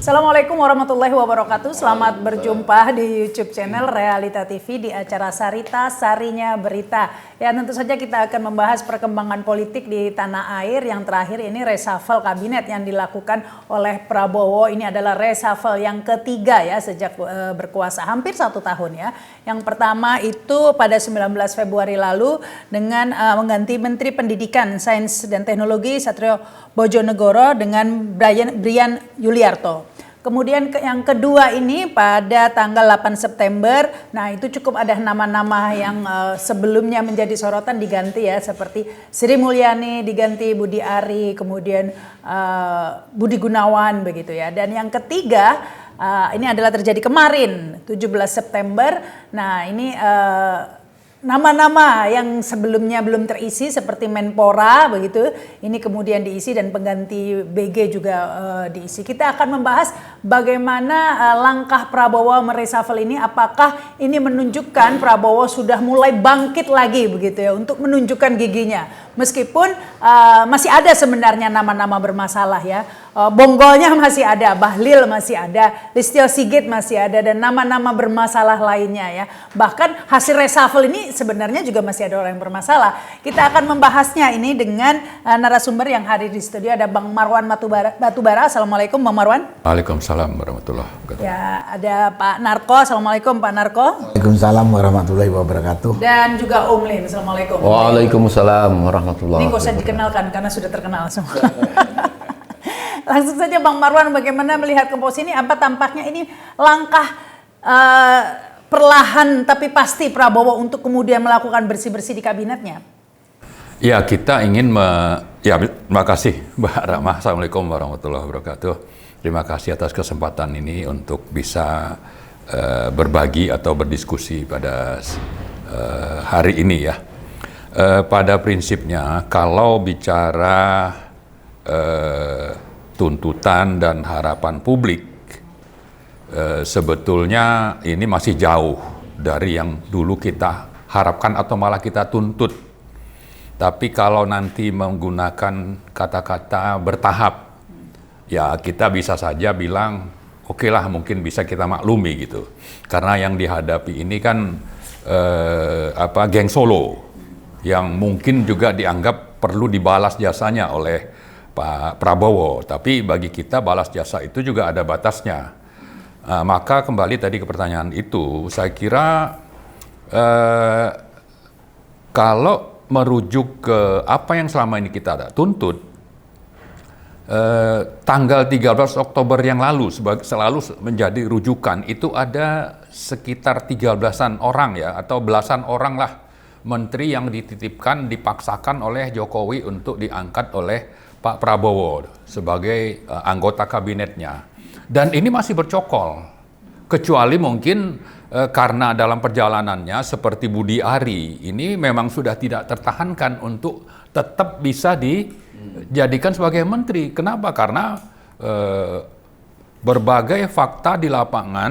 Assalamualaikum warahmatullahi wabarakatuh. Selamat berjumpa di YouTube channel Realita TV di acara Sarita Sarinya Berita. Ya, tentu saja kita akan membahas perkembangan politik di tanah air. Yang terakhir ini reshuffle kabinet yang dilakukan oleh Prabowo. Ini adalah reshuffle yang ketiga ya sejak berkuasa hampir 1 tahun ya. Yang pertama itu pada 19 Februari lalu dengan mengganti Menteri Pendidikan, Sains dan Teknologi Satrio Bojonegoro dengan Brian Yuliarto. Kemudian yang kedua ini pada tanggal 8 September, nah itu cukup ada nama-nama yang sebelumnya menjadi sorotan diganti ya, seperti Sri Mulyani diganti Budi Ari, kemudian Budi Gunawan begitu ya. Dan yang ketiga ini adalah terjadi kemarin 17 September, nah ini nama-nama yang sebelumnya belum terisi seperti Menpora begitu, ini kemudian diisi dan pengganti BG juga diisi. Kita akan membahas bagaimana langkah Prabowo mereshuffle ini, apakah ini menunjukkan Prabowo sudah mulai bangkit lagi begitu ya untuk menunjukkan giginya. Meskipun masih ada sebenarnya nama-nama bermasalah ya. Bonggolnya masih ada, Bahlil masih ada, Listio Sigit masih ada, dan nama-nama bermasalah lainnya ya. Bahkan hasil reshuffle ini sebenarnya juga masih ada orang yang bermasalah. Kita akan membahasnya ini dengan narasumber yang hadir di studio. Ada Bang Marwan Batubara. Assalamualaikum Bang Marwan. Waalaikumsalam warahmatullahi wabarakatuh. Ya, ada Pak Narko. Assalamualaikum Pak Narko. Waalaikumsalam warahmatullahi wabarakatuh. Dan juga Om Lin. Assalamualaikum. Waalaikumsalam warahmatullahi wabarakatuh. Ini gak usah dikenalkan karena sudah terkenal semua. Langsung saja Bang Marwan, bagaimana melihat komposisi ini? Apa tampaknya ini langkah perlahan tapi pasti Prabowo untuk kemudian melakukan bersih-bersih di kabinetnya? Ya, kita ingin terima kasih Mbak Rahmah. Assalamualaikum warahmatullahi wabarakatuh. Terima kasih atas kesempatan ini untuk bisa berbagi atau berdiskusi pada hari ini ya. Pada prinsipnya kalau bicara tuntutan dan harapan publik, sebetulnya ini masih jauh dari yang dulu kita harapkan atau malah kita tuntut. Tapi kalau nanti menggunakan kata-kata bertahap, ya kita bisa saja bilang, oke lah mungkin bisa kita maklumi gitu. Karena yang dihadapi ini kan geng Solo, yang mungkin juga dianggap perlu dibalas jasanya oleh Pak Prabowo, tapi bagi kita balas jasa itu juga ada batasnya. Maka kembali tadi ke pertanyaan itu, saya kira kalau merujuk ke apa yang selama ini kita tuntut, tanggal 13 Oktober yang lalu selalu menjadi rujukan, itu ada sekitar 13-an orang ya, atau belasan orang lah menteri yang dititipkan, dipaksakan oleh Jokowi untuk diangkat oleh Pak Prabowo sebagai anggota kabinetnya. Dan ini masih bercokol, kecuali mungkin karena dalam perjalanannya seperti Budi Ari, ini memang sudah tidak tertahankan untuk tetap bisa dijadikan sebagai menteri. Kenapa? Karena berbagai fakta di lapangan,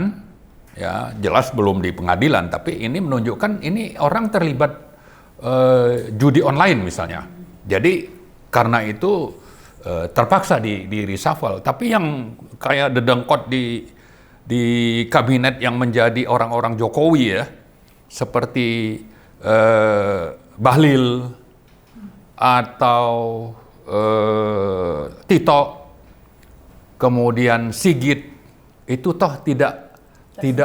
ya jelas belum di pengadilan, tapi ini menunjukkan ini orang terlibat judi online misalnya. Jadi karena itu terpaksa di reshuffle. Tapi yang kayak dedengkot di kabinet yang menjadi orang-orang Jokowi ya, seperti Bahlil atau Tito, kemudian Sigit, itu toh tidak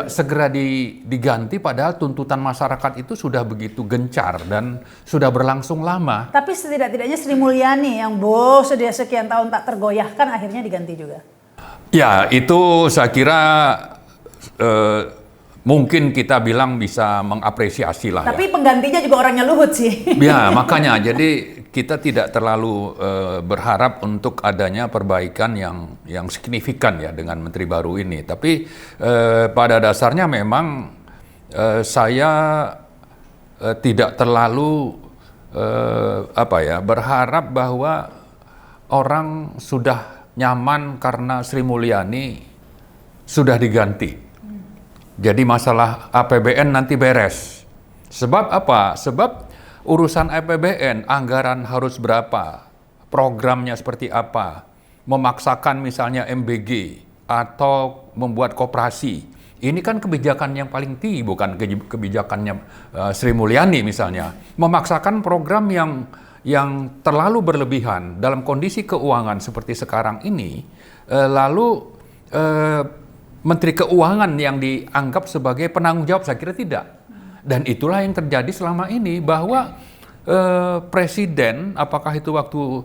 segera diganti, padahal tuntutan masyarakat itu sudah begitu gencar dan sudah berlangsung lama. Tapi setidak-tidaknya Sri Mulyani yang sudah sekian tahun tak tergoyahkan akhirnya diganti juga. Ya, itu saya kira mungkin kita bilang bisa mengapresiasi lah. Tapi ya. Penggantinya juga orangnya Luhut sih. Ya, makanya jadi kita tidak terlalu berharap untuk adanya perbaikan yang signifikan ya dengan menteri baru ini. Tapi pada dasarnya memang saya tidak terlalu berharap bahwa orang sudah nyaman karena Sri Mulyani sudah diganti. Jadi masalah APBN nanti beres. Sebab apa? Sebab urusan APBN, anggaran harus berapa, programnya seperti apa, memaksakan misalnya MBG, atau membuat koperasi. Ini kan kebijakan yang paling tinggi, bukan kebijakannya Sri Mulyani misalnya. Memaksakan program yang terlalu berlebihan dalam kondisi keuangan seperti sekarang ini, lalu Menteri Keuangan yang dianggap sebagai penanggung jawab, saya kira tidak. Dan itulah yang terjadi selama ini, bahwa Presiden, apakah itu waktu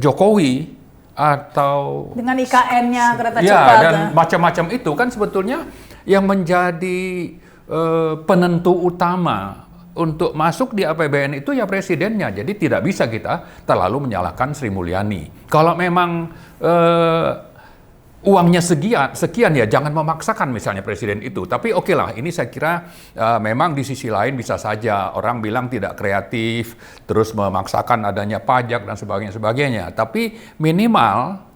Jokowi, atau dengan IKN-nya kereta ya, cepat dan macam-macam itu kan sebetulnya yang menjadi penentu utama untuk masuk di APBN itu ya presidennya. Jadi tidak bisa kita terlalu menyalahkan Sri Mulyani. Kalau memang uangnya sekian ya jangan memaksakan misalnya presiden itu. Tapi oke lah, ini saya kira memang di sisi lain bisa saja orang bilang tidak kreatif, terus memaksakan adanya pajak dan sebagainya. Tapi minimal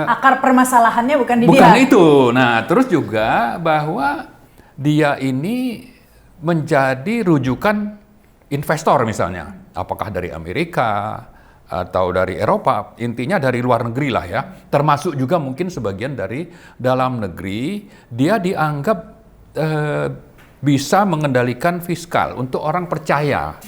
akar permasalahannya bukan di bukan dia. itu. Nah, terus juga bahwa dia ini menjadi rujukan investor misalnya, apakah dari Amerika atau dari Eropa, intinya dari luar negeri lah ya, termasuk juga mungkin sebagian dari dalam negeri. Dia dianggap bisa mengendalikan fiskal untuk orang percaya.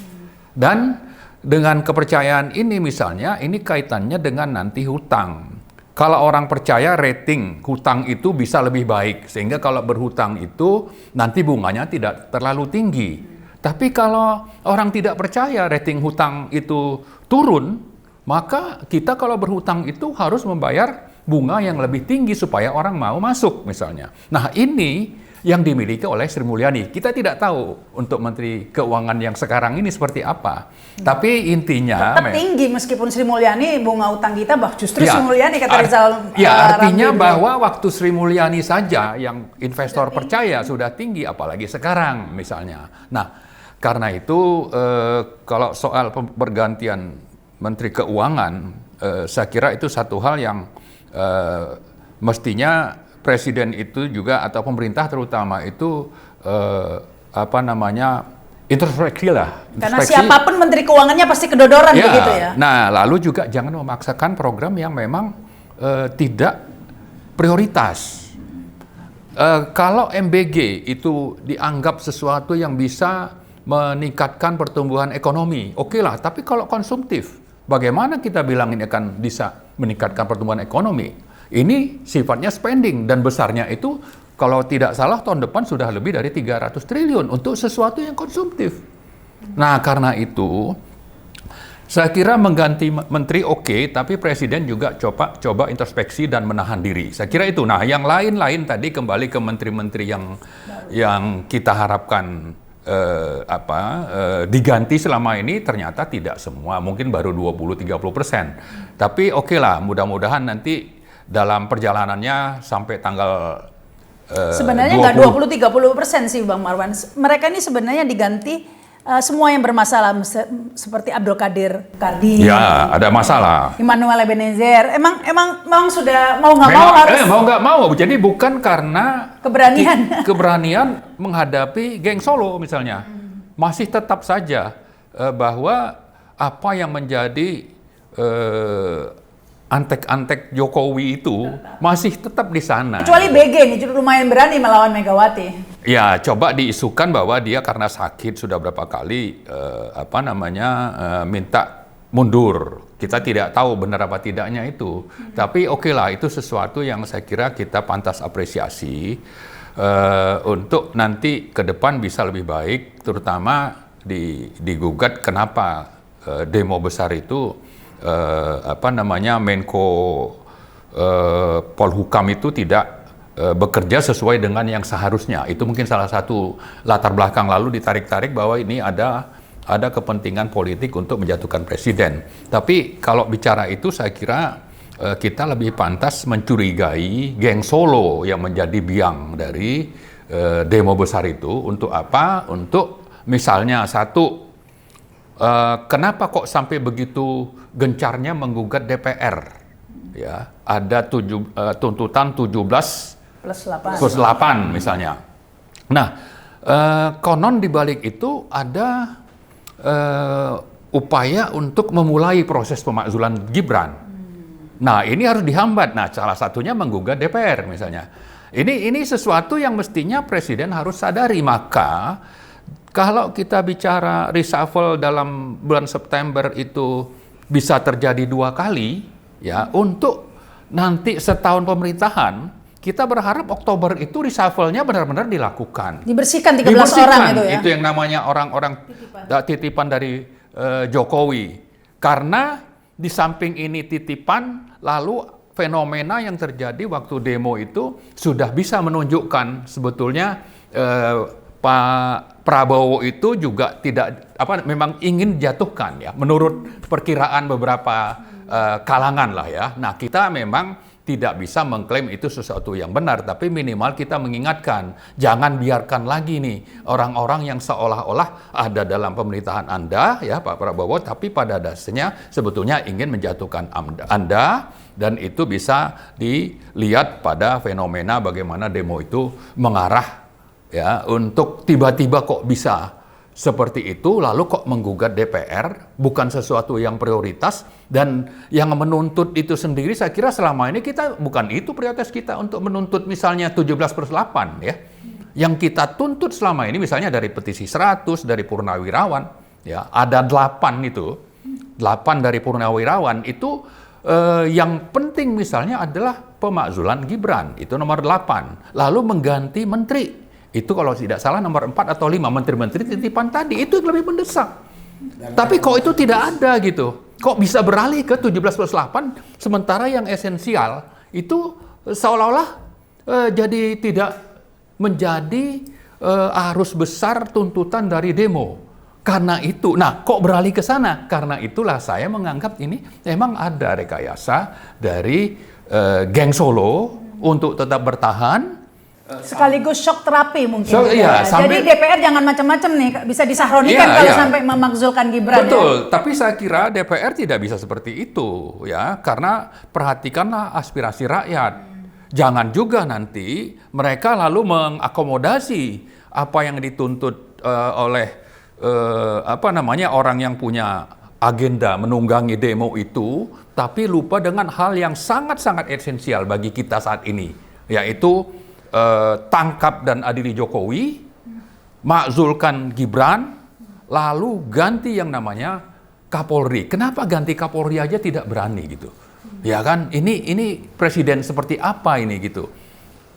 Dan dengan kepercayaan ini misalnya, ini kaitannya dengan nanti hutang. Kalau orang percaya, rating hutang itu bisa lebih baik, sehingga kalau berhutang itu nanti bunganya tidak terlalu tinggi. Tapi kalau orang tidak percaya, rating hutang itu turun, maka kita kalau berhutang itu harus membayar bunga yang lebih tinggi supaya orang mau masuk misalnya. Nah, ini yang dimiliki oleh Sri Mulyani. Kita tidak tahu untuk Menteri Keuangan yang sekarang ini seperti apa. Tapi intinya tetap tinggi meskipun Sri Mulyani bunga utang kita, justru ya, Sri Mulyani kata Rizal. Artinya bahwa waktu Sri Mulyani saja yang investor percaya sudah tinggi, apalagi sekarang misalnya. Nah, karena itu kalau soal pergantian Menteri Keuangan, saya kira itu satu hal yang mestinya Presiden itu juga atau pemerintah terutama itu introspeksi lah. Karena siapapun Menteri Keuangannya pasti kedodoran ya, begitu ya. Nah, lalu juga jangan memaksakan program yang memang tidak prioritas. Kalau MBG itu dianggap sesuatu yang bisa meningkatkan pertumbuhan ekonomi, oke lah. Tapi kalau konsumtif, bagaimana kita bilang ini akan bisa meningkatkan pertumbuhan ekonomi? Ini sifatnya spending dan besarnya itu kalau tidak salah tahun depan sudah lebih dari 300 triliun untuk sesuatu yang konsumtif. Nah, karena itu saya kira mengganti menteri oke, tapi presiden juga coba introspeksi dan menahan diri. Saya kira itu. Nah, yang lain-lain tadi kembali ke menteri-menteri yang kita harapkan diganti selama ini, ternyata tidak semua, mungkin baru 20-30%. Tapi oke lah, mudah-mudahan nanti dalam perjalanannya sampai tanggal sebenarnya nggak 20-30% sih Bang Marwan. Mereka ini sebenarnya diganti semua yang bermasalah, seperti Abdul Qadir Kardi. Ya, ada masalah. Immanuel Ebenezer. Emang sudah mau nggak mau harus. Mau nggak mau. Jadi bukan karena keberanian menghadapi geng Solo misalnya. Masih tetap saja bahwa apa yang menjadi antek-antek Jokowi itu masih tetap di sana. Kecuali BG nih, lumayan berani melawan Megawati. Ya, coba diisukan bahwa dia karena sakit sudah berapa kali minta mundur. Kita tidak tahu benar apa tidaknya itu. Tapi oke lah, itu sesuatu yang saya kira kita pantas apresiasi untuk nanti ke depan bisa lebih baik, terutama digugat kenapa demo besar itu Menko Polhukam itu tidak bekerja sesuai dengan yang seharusnya. Itu mungkin salah satu latar belakang, lalu ditarik-tarik bahwa ini ada kepentingan politik untuk menjatuhkan presiden. Tapi kalau bicara itu saya kira kita lebih pantas mencurigai geng Solo yang menjadi biang dari demo besar itu. Untuk apa? Untuk misalnya satu, kenapa kok sampai begitu gencarnya menggugat DPR? Ya, ada tuntutan 17 plus 8 misalnya. Nah, konon di balik itu ada upaya untuk memulai proses pemakzulan Gibran. Nah, ini harus dihambat. Nah, salah satunya menggugat DPR misalnya. Ini sesuatu yang mestinya Presiden harus sadari. Maka kalau kita bicara reshuffle dalam bulan September itu bisa terjadi 2 kali, ya, untuk nanti setahun pemerintahan, kita berharap Oktober itu reshuffle-nya benar-benar dilakukan. Dibersihkan 13 orang itu ya. Itu yang namanya orang-orang titipan dari Jokowi. Karena di samping ini titipan, lalu fenomena yang terjadi waktu demo itu sudah bisa menunjukkan sebetulnya Pak Prabowo itu juga tidak memang ingin jatuhkan ya, menurut perkiraan beberapa kalangan lah ya. Nah, kita memang tidak bisa mengklaim itu sesuatu yang benar, tapi minimal kita mengingatkan, jangan biarkan lagi nih orang-orang yang seolah-olah ada dalam pemerintahan Anda, ya Pak Prabowo, tapi pada dasarnya sebetulnya ingin menjatuhkan Anda, dan itu bisa dilihat pada fenomena bagaimana demo itu mengarah ya untuk tiba-tiba kok bisa seperti itu, lalu kok menggugat DPR, bukan sesuatu yang prioritas, dan yang menuntut itu sendiri saya kira selama ini kita bukan itu prioritas kita untuk menuntut misalnya 17+8 ya. Yang kita tuntut selama ini misalnya dari petisi 100, dari Purnawirawan, ya ada 8 itu, 8 dari Purnawirawan itu yang penting misalnya adalah pemakzulan Gibran, itu nomor 8, lalu mengganti menteri. Itu kalau tidak salah nomor 4 atau 5 menteri-menteri titipan tadi, itu lebih mendesak. Tapi kok itu tidak ada gitu. Kok bisa beralih ke 17+8 sementara yang esensial itu seolah-olah jadi tidak menjadi arus besar tuntutan dari demo. Karena itu, nah kok beralih ke sana? Karena itulah saya menganggap ini memang ada rekayasa dari geng Solo untuk tetap bertahan. Sekaligus shock terapi mungkin. Iya, jadi DPR jangan macam-macam nih, bisa disahronikan kalau sampai memakzulkan Gibran. Betul, ya? Tapi saya kira DPR tidak bisa seperti itu ya, karena perhatikanlah aspirasi rakyat. Jangan juga nanti mereka lalu mengakomodasi apa yang dituntut oleh orang yang punya agenda menunggangi demo itu, tapi lupa dengan hal yang sangat-sangat esensial bagi kita saat ini, yaitu tangkap dan adili Jokowi, makzulkan Gibran, lalu ganti yang namanya Kapolri. Kenapa ganti Kapolri aja tidak berani gitu? Ya kan, ini presiden seperti apa ini gitu?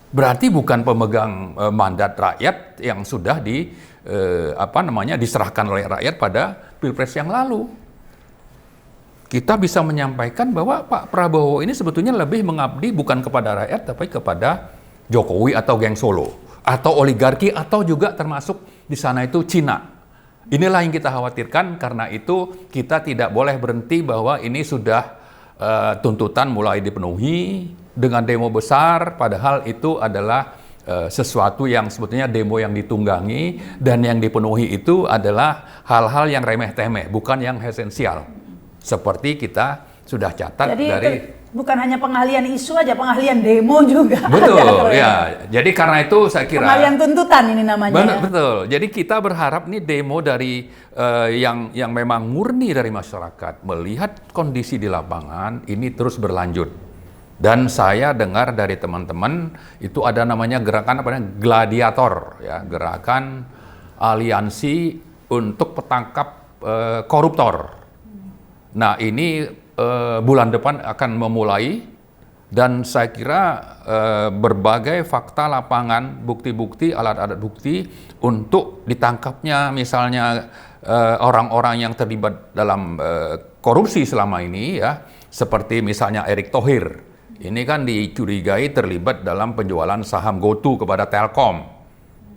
Berarti bukan pemegang mandat rakyat yang sudah diserahkan oleh rakyat pada Pilpres yang lalu. Kita bisa menyampaikan bahwa Pak Prabowo ini sebetulnya lebih mengabdi bukan kepada rakyat, tapi kepada Jokowi atau geng Solo, atau oligarki, atau juga termasuk di sana itu Cina. Inilah yang kita khawatirkan, karena itu kita tidak boleh berhenti bahwa ini sudah tuntutan mulai dipenuhi dengan demo besar, padahal itu adalah sesuatu yang sebetulnya demo yang ditunggangi, dan yang dipenuhi itu adalah hal-hal yang remeh-temeh, bukan yang esensial. Seperti kita sudah catat dari... Bukan hanya pengalian isu aja, pengalian demo juga. Betul, ya. Jadi karena itu saya kira... Pengalian tuntutan ini namanya. Betul. Jadi kita berharap nih demo dari yang memang murni dari masyarakat, melihat kondisi di lapangan, ini terus berlanjut. Dan saya dengar dari teman-teman, itu ada namanya gerakan gladiator, ya, gerakan aliansi untuk petangkap koruptor. Nah, ini bulan depan akan memulai, dan saya kira berbagai fakta lapangan, bukti-bukti, alat-alat bukti untuk ditangkapnya misalnya orang-orang yang terlibat dalam korupsi selama ini ya, seperti misalnya Erick Thohir. Ini kan dicurigai terlibat dalam penjualan saham GoTo kepada Telkom,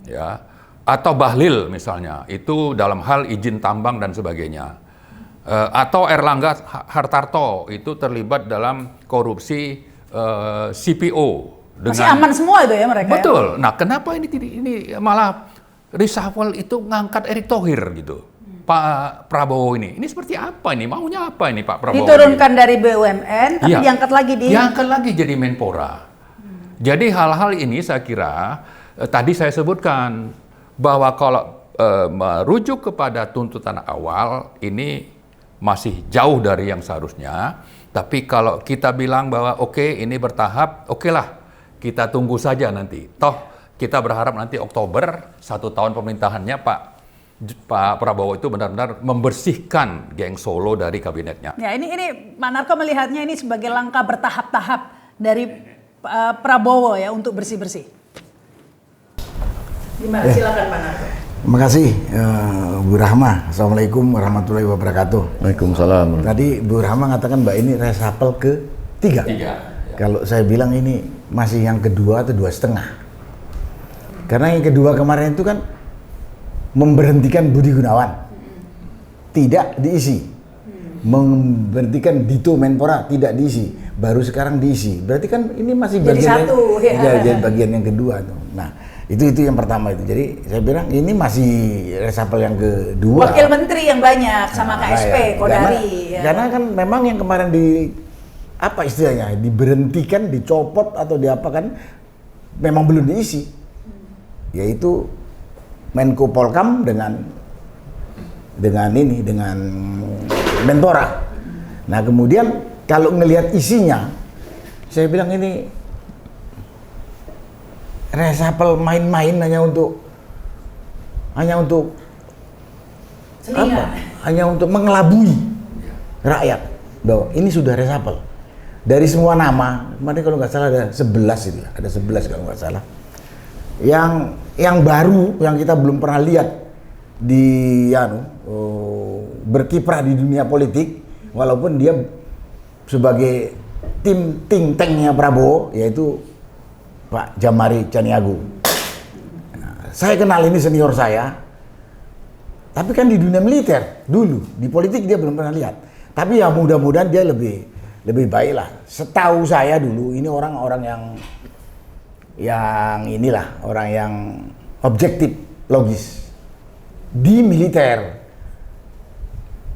ya, atau Bahlil misalnya, itu dalam hal izin tambang dan sebagainya. Atau Erlangga Hartarto itu terlibat dalam korupsi CPO. Masih aman semua itu ya mereka. Betul. Ya? Nah, kenapa ini malah reshuffle itu ngangkat Erick Thohir gitu, Pak Prabowo ini? Ini seperti apa ini? Maunya apa ini Pak Prabowo? Diturunkan dari BUMN, tapi ya, diangkat lagi diangkat lagi jadi Menpora. Jadi hal-hal ini saya kira tadi saya sebutkan bahwa kalau merujuk kepada tuntutan awal ini masih jauh dari yang seharusnya, Tapi kalau kita bilang bahwa oke, ini bertahap, oke lah, kita tunggu saja nanti. Toh kita berharap nanti Oktober 1 tahun pemerintahannya Pak Prabowo itu benar-benar membersihkan geng Solo dari kabinetnya. Ya, ini Pak Narko melihatnya ini sebagai langkah bertahap-tahap dari Prabowo ya untuk bersih-bersih. Gimana? Silakan Pak Narko. Terima kasih Bu Rahma. Assalamualaikum warahmatullahi wabarakatuh. Waalaikumsalam. Tadi Bu Rahma mengatakan Mbak ini reshuffle ketiga. Kalau saya bilang ini masih yang kedua atau 2,5. Karena yang kedua kemarin itu kan memberhentikan Budi Gunawan. Tidak diisi. Memberhentikan Dito Menpora tidak diisi. Baru sekarang diisi. Berarti kan ini masih Jadi bagian satu, ya. jadi bagian yang kedua tuh. Nah, itu yang pertama itu. Jadi saya bilang ini masih reshuffle yang kedua. Wakil Menteri yang banyak sama KSP, ya. Kodari. Karena kan memang yang kemarin apa istilahnya diberhentikan, dicopot atau diapakan memang belum diisi. Yaitu Menko Polkam dengan Menpora. Nah, kemudian kalau ngelihat isinya saya bilang ini reshuffle main-main hanya untuk Selingan. hanya untuk mengelabui rakyat bahwa ini sudah reshuffle. Dari semua nama, kemarin kalau nggak salah ada 11 itu, ada 11 kalau nggak salah. Yang baru, yang kita belum pernah lihat berkiprah di dunia politik, walaupun dia sebagai think tanknya Prabowo, yaitu Pak Jamari Caniago. Nah, saya kenal ini senior saya, tapi kan di dunia militer dulu, di politik dia belum pernah lihat. Tapi ya mudah-mudahan dia lebih baik lah. Setahu saya dulu ini orang yang objektif, logis. Di militer,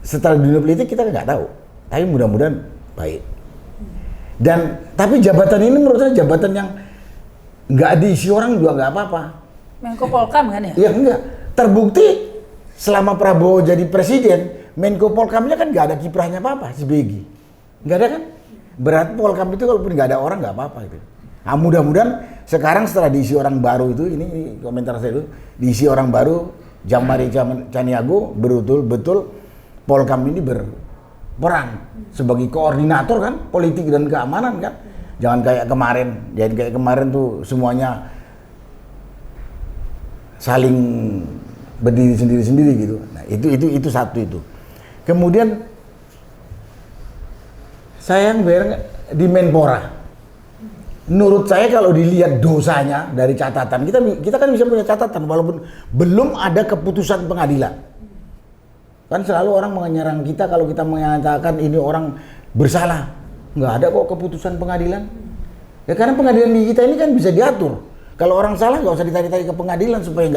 setelah di dunia politik kita nggak tahu, tapi mudah-mudahan baik. Tapi jabatan ini menurut saya jabatan yang nggak diisi orang juga nggak apa-apa. Menko Polkam kan ya? Ya enggak. Terbukti selama Prabowo jadi presiden, Menko Polkamnya kan nggak ada kiprahnya apa-apa, si Begi. Nggak ada kan? Berarti Polkam itu kalaupun nggak ada orang nggak apa-apa gitu. Nah, mudah-mudahan sekarang setelah diisi orang baru itu, ini komentar saya itu, diisi orang baru, Jamari Caniago betul-betul Polkam ini berperan sebagai koordinator kan, politik dan keamanan kan. Jangan kayak kemarin tuh semuanya saling berdiri sendiri-sendiri gitu. Nah, itu satu itu. Kemudian saya yang di Menpora. Menurut saya kalau dilihat dosanya dari catatan, kita kan bisa punya catatan walaupun belum ada keputusan pengadilan. Kan selalu orang menyerang kita kalau kita mengatakan ini orang bersalah. Nggak ada kok keputusan pengadilan. Ya karena pengadilan di kita ini kan bisa diatur. Kalau orang salah nggak usah ditarik-tarik ke pengadilan supaya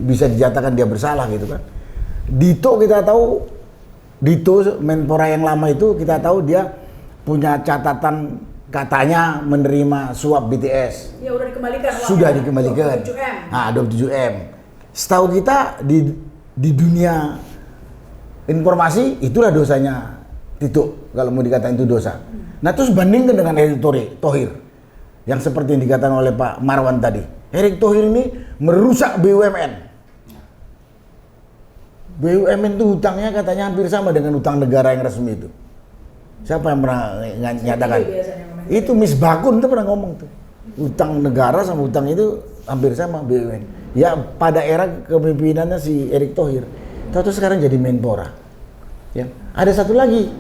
bisa dijatakan dia bersalah gitu kan. Dito kita tahu, Dito Menpora yang lama itu kita tahu dia punya catatan katanya menerima suap BTS. Ya udah dikembalikan. Sudah dikembalikan. 27M. Nah, 27M. Setahu kita di dunia informasi itulah dosanya Tito, kalau mau dikatakan itu dosa. Nah, terus bandingkan dengan Erick Thohir yang seperti yang dikatakan oleh Pak Marwan tadi. Erick Thohir ini merusak BUMN. BUMN itu hutangnya katanya hampir sama dengan hutang negara yang resmi itu. Siapa yang pernah nyatakan? Itu Miss Bakun itu pernah ngomong tuh. Hutang negara sama hutang itu hampir sama BUMN. Ya pada era kepemimpinannya si Erick Thohir. Tahu sekarang jadi Menpora. Ya. Ada satu lagi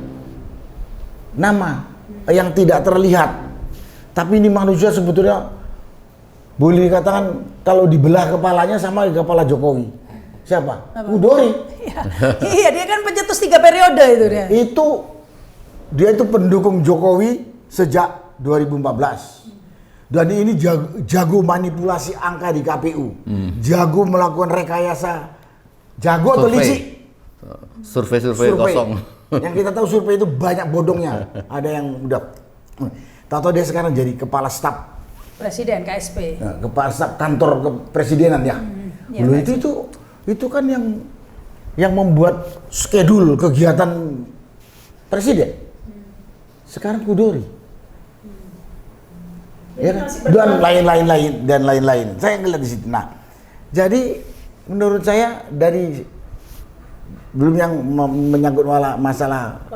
nama yang tidak terlihat, tapi ini manusia sebetulnya boleh dikatakan kalau dibelah kepalanya sama kepala Jokowi. Siapa? Udori. Iya, dia kan pencetus 3 periode itu dia. Dia itu pendukung Jokowi sejak 2014. Dan ini jago manipulasi angka di KPU. Jago melakukan rekayasa. Jago atau licik? Survei kosong. Yang kita tahu survei itu banyak bodongnya. Ada yang udah tahu dia sekarang jadi kepala staf Presiden KSP. Kepala staf kantor kepresidenan ya. Loh, itu kan yang membuat schedule kegiatan presiden. sekarang Kudori. Ya kan? Dan lain-lain. Saya ngeliat di situ. Nah, jadi menurut saya dari belum yang menyangkut masalah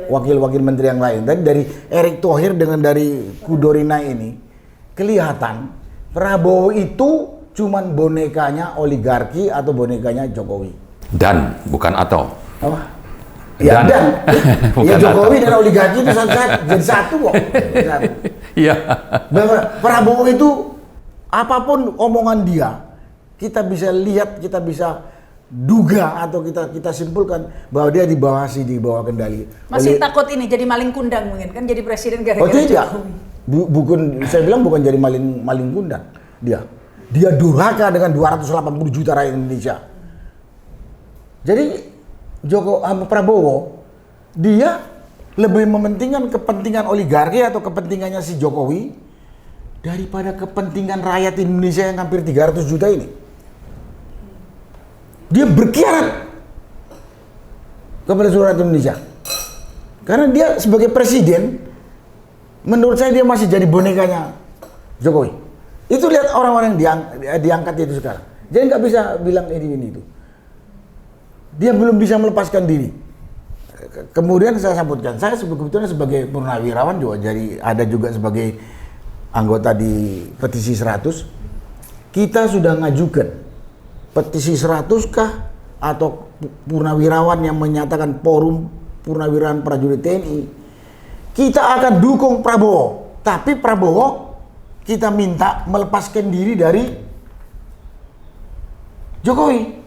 wakil-wakil menteri yang lain. Tadi dari Erick Thohir dengan dari Kudorina ini kelihatan Prabowo itu cuman bonekanya oligarki atau bonekanya Jokowi. Dan bukan atau. Apa? Ya dan. Ya Jokowi dan oligarki itu jadi satu kok. Iya. Prabowo itu apapun omongan dia, kita bisa lihat, kita bisa duga atau kita simpulkan bahwa dia di bawah kendali. Masih takut ini jadi maling kundang mungkin kan jadi presiden gara-gara tidak. Jokowi. Bukan, saya bilang bukan jadi maling kundang. Dia durhaka dengan 280 juta rakyat Indonesia. Jadi Prabowo dia lebih mementingkan kepentingan oligarki atau kepentingannya si Jokowi daripada kepentingan rakyat Indonesia yang hampir 300 juta ini. Dia berkhianat kepada seluruh rakyat Indonesia. Karena dia sebagai presiden, menurut saya dia masih jadi bonekanya Jokowi. Itu lihat orang-orang yang diangkat itu sekarang. Jadi nggak bisa bilang ini itu. Dia belum bisa melepaskan diri. Kemudian saya sambutkan, saya sebetulnya sebagai purnawirawan juga ada juga sebagai anggota di petisi 100. Kita sudah ngajukan petisi 100 kah atau purnawirawan yang menyatakan forum purnawirawan prajurit TNI. Kita akan dukung Prabowo, tapi Prabowo kita minta melepaskan diri dari Jokowi.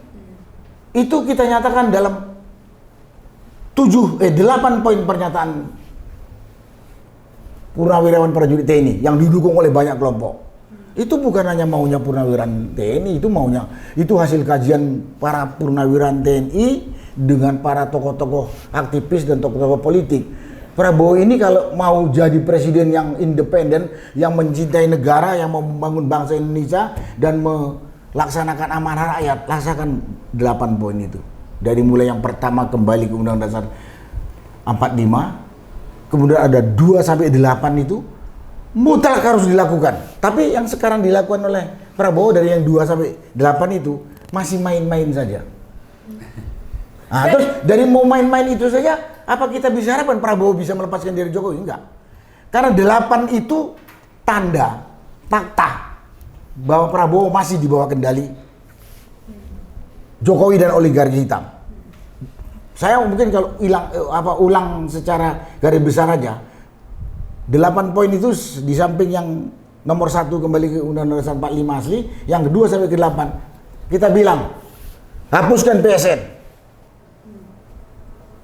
Itu kita nyatakan dalam 8 poin pernyataan purnawirawan prajurit TNI yang didukung oleh banyak kelompok. Itu bukan hanya maunya purnawirawan TNI, itu hasil kajian para purnawirawan TNI dengan para tokoh-tokoh aktivis dan tokoh-tokoh politik. Prabowo ini kalau mau jadi presiden yang independen, yang mencintai negara, yang mau membangun bangsa Indonesia dan melaksanakan amanah rakyat, laksanakan 8 poin itu. Dari mulai yang pertama kembali ke Undang-Undang Dasar 45, kemudian ada 2 sampai 8 itu mutlak harus dilakukan. Tapi yang sekarang dilakukan oleh Prabowo dari yang 2 sampai 8 itu masih main-main saja. Nah, terus dari mau main-main itu saja, apa kita bisa harapkan Prabowo bisa melepaskan diri Jokowi? Enggak. Karena 8 itu tanda, fakta bahwa Prabowo masih di bawah kendali Jokowi dan oligarki hitam. Saya mungkin kalau ulang secara garis besar aja, 8 poin itu di samping yang nomor 1 kembali ke Undang-Undang Dasar 45 asli, yang kedua sampai ke 8 kita bilang hapuskan PSN.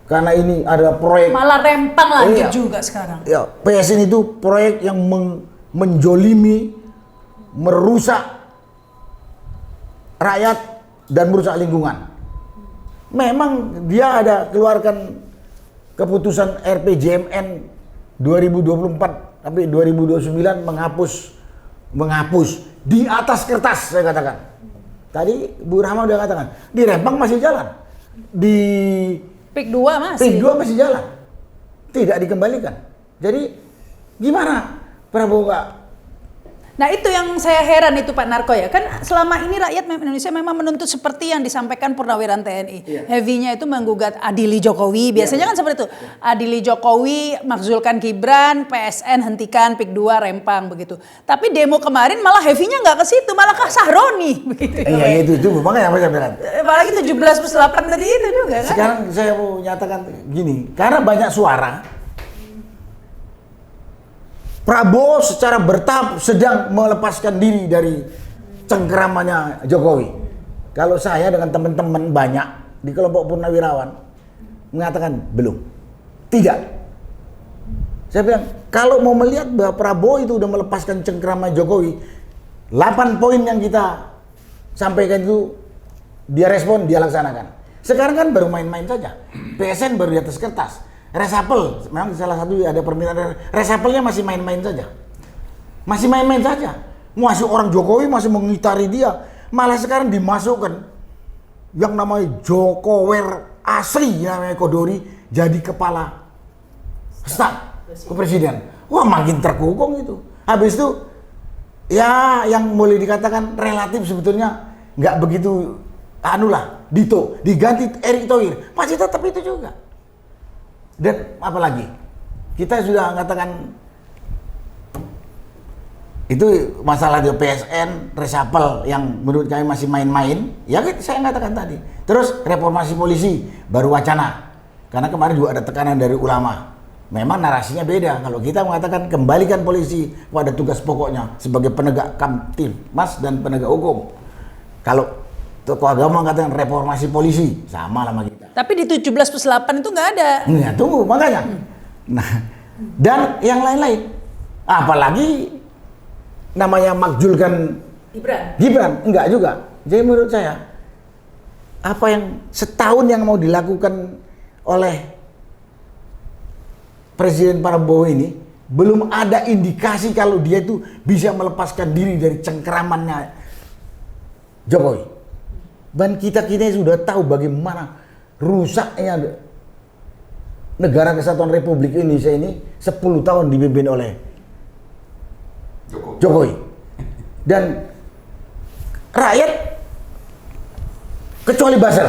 Karena ini ada proyek Malah rempang lagi juga sekarang. Ya, PSN itu proyek yang menjolimi, merusak rakyat dan merusak lingkungan. Memang dia ada keluarkan keputusan RPJMN 2024 sampai 2029 menghapus di atas kertas, saya katakan. Tadi Bu Rahma udah katakan, di Rempang masih jalan. Di PIK 2 masih. PIK 2 masih jalan. Tidak dikembalikan. Jadi gimana Prabowo nggak? Nah itu yang saya heran itu Pak Narko ya, kan selama ini rakyat Indonesia memang menuntut seperti yang disampaikan purnawirawan TNI. Heavy-nya itu menggugat adili Jokowi, biasanya kan seperti itu. Adili Jokowi, makzulkan Gibran, PSN hentikan, PIK 2 Rempang begitu. Tapi demo kemarin malah heavy-nya nggak ke situ, malah ke Sahroni begitu. Iya itu makanya saya bilang. Apalagi 17+8 tadi itu juga kan. Sekarang saya mau nyatakan gini, karena banyak suara Prabowo secara bertahap sedang melepaskan diri dari cengkeramannya Jokowi. Kalau saya dengan teman-teman banyak di kelompok purnawirawan mengatakan belum, tidak. Saya bilang kalau mau melihat bahwa Prabowo itu udah melepaskan cengkeraman Jokowi, 8 poin yang kita sampaikan itu dia respon, dia laksanakan. Sekarang kan baru main-main saja. PSN baru di atas kertas. Resapel, memang salah satu ada permintaan resapelnya masih main-main saja. Masih main-main saja. Masih orang Jokowi masih mengitari dia. Malah sekarang dimasukkan yang namanya Jokower asli, namanya Kodori, jadi kepala staf. ke presiden. Wah, makin terkungkung itu. Habis itu ya yang boleh dikatakan relatif sebetulnya nggak begitu Dito diganti Erick Thohir, masih tetap itu juga. Dan apalagi kita sudah mengatakan itu masalah di PSN reshuffle yang menurut kami masih main-main, ya saya katakan tadi. Terus reformasi polisi baru wacana, karena kemarin juga ada tekanan dari ulama. Memang narasinya beda. Kalau kita mengatakan kembalikan polisi pada tugas pokoknya sebagai penegak kamtibmas dan penegak hukum. Kalau tokoh agama mengatakan reformasi polisi, sama lah sama kita. Tapi di 17+8 itu nggak ada. Ya, tunggu makanya. Nah, dan yang lain-lain. Apalagi namanya makjulkan Gibran, enggak juga. Jadi menurut saya apa yang setahun yang mau dilakukan oleh Presiden Prabowo ini belum ada indikasi kalau dia itu bisa melepaskan diri dari cengkeramannya Jokowi. Dan kita sudah tahu bagaimana rusaknya negara kesatuan Republik Indonesia ini 10 tahun dipimpin oleh Jokowi. Dan rakyat kecuali buzzer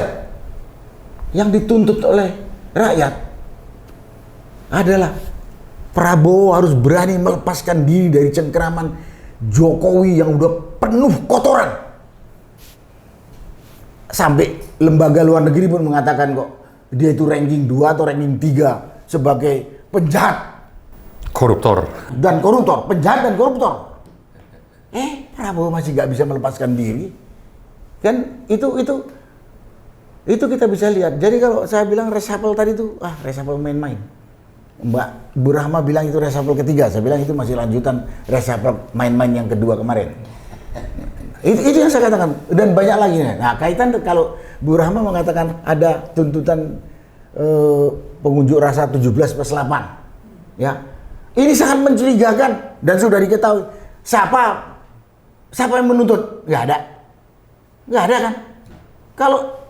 yang dituntut oleh rakyat adalah Prabowo harus berani melepaskan diri dari cengkeraman Jokowi yang udah penuh kotoran. Sampai lembaga luar negeri pun mengatakan kok dia itu ranking 2 atau ranking 3 sebagai penjahat, koruptor dan koruptor, penjahat dan koruptor. Prabowo masih nggak bisa melepaskan diri, kan? Itu kita bisa lihat. Jadi kalau saya bilang reshuffle tadi itu reshuffle main-main. Mbak Bu Rahma bilang itu reshuffle ketiga, saya bilang itu masih lanjutan reshuffle main-main yang kedua kemarin. Itu yang saya katakan, dan banyak lagi. Nah, kaitan kalau Bu Rahma mengatakan ada tuntutan pengunjuk rasa 17+8, ya, ini sangat mencurigakan dan sudah diketahui siapa yang menuntut. Nggak ada kan? Kalau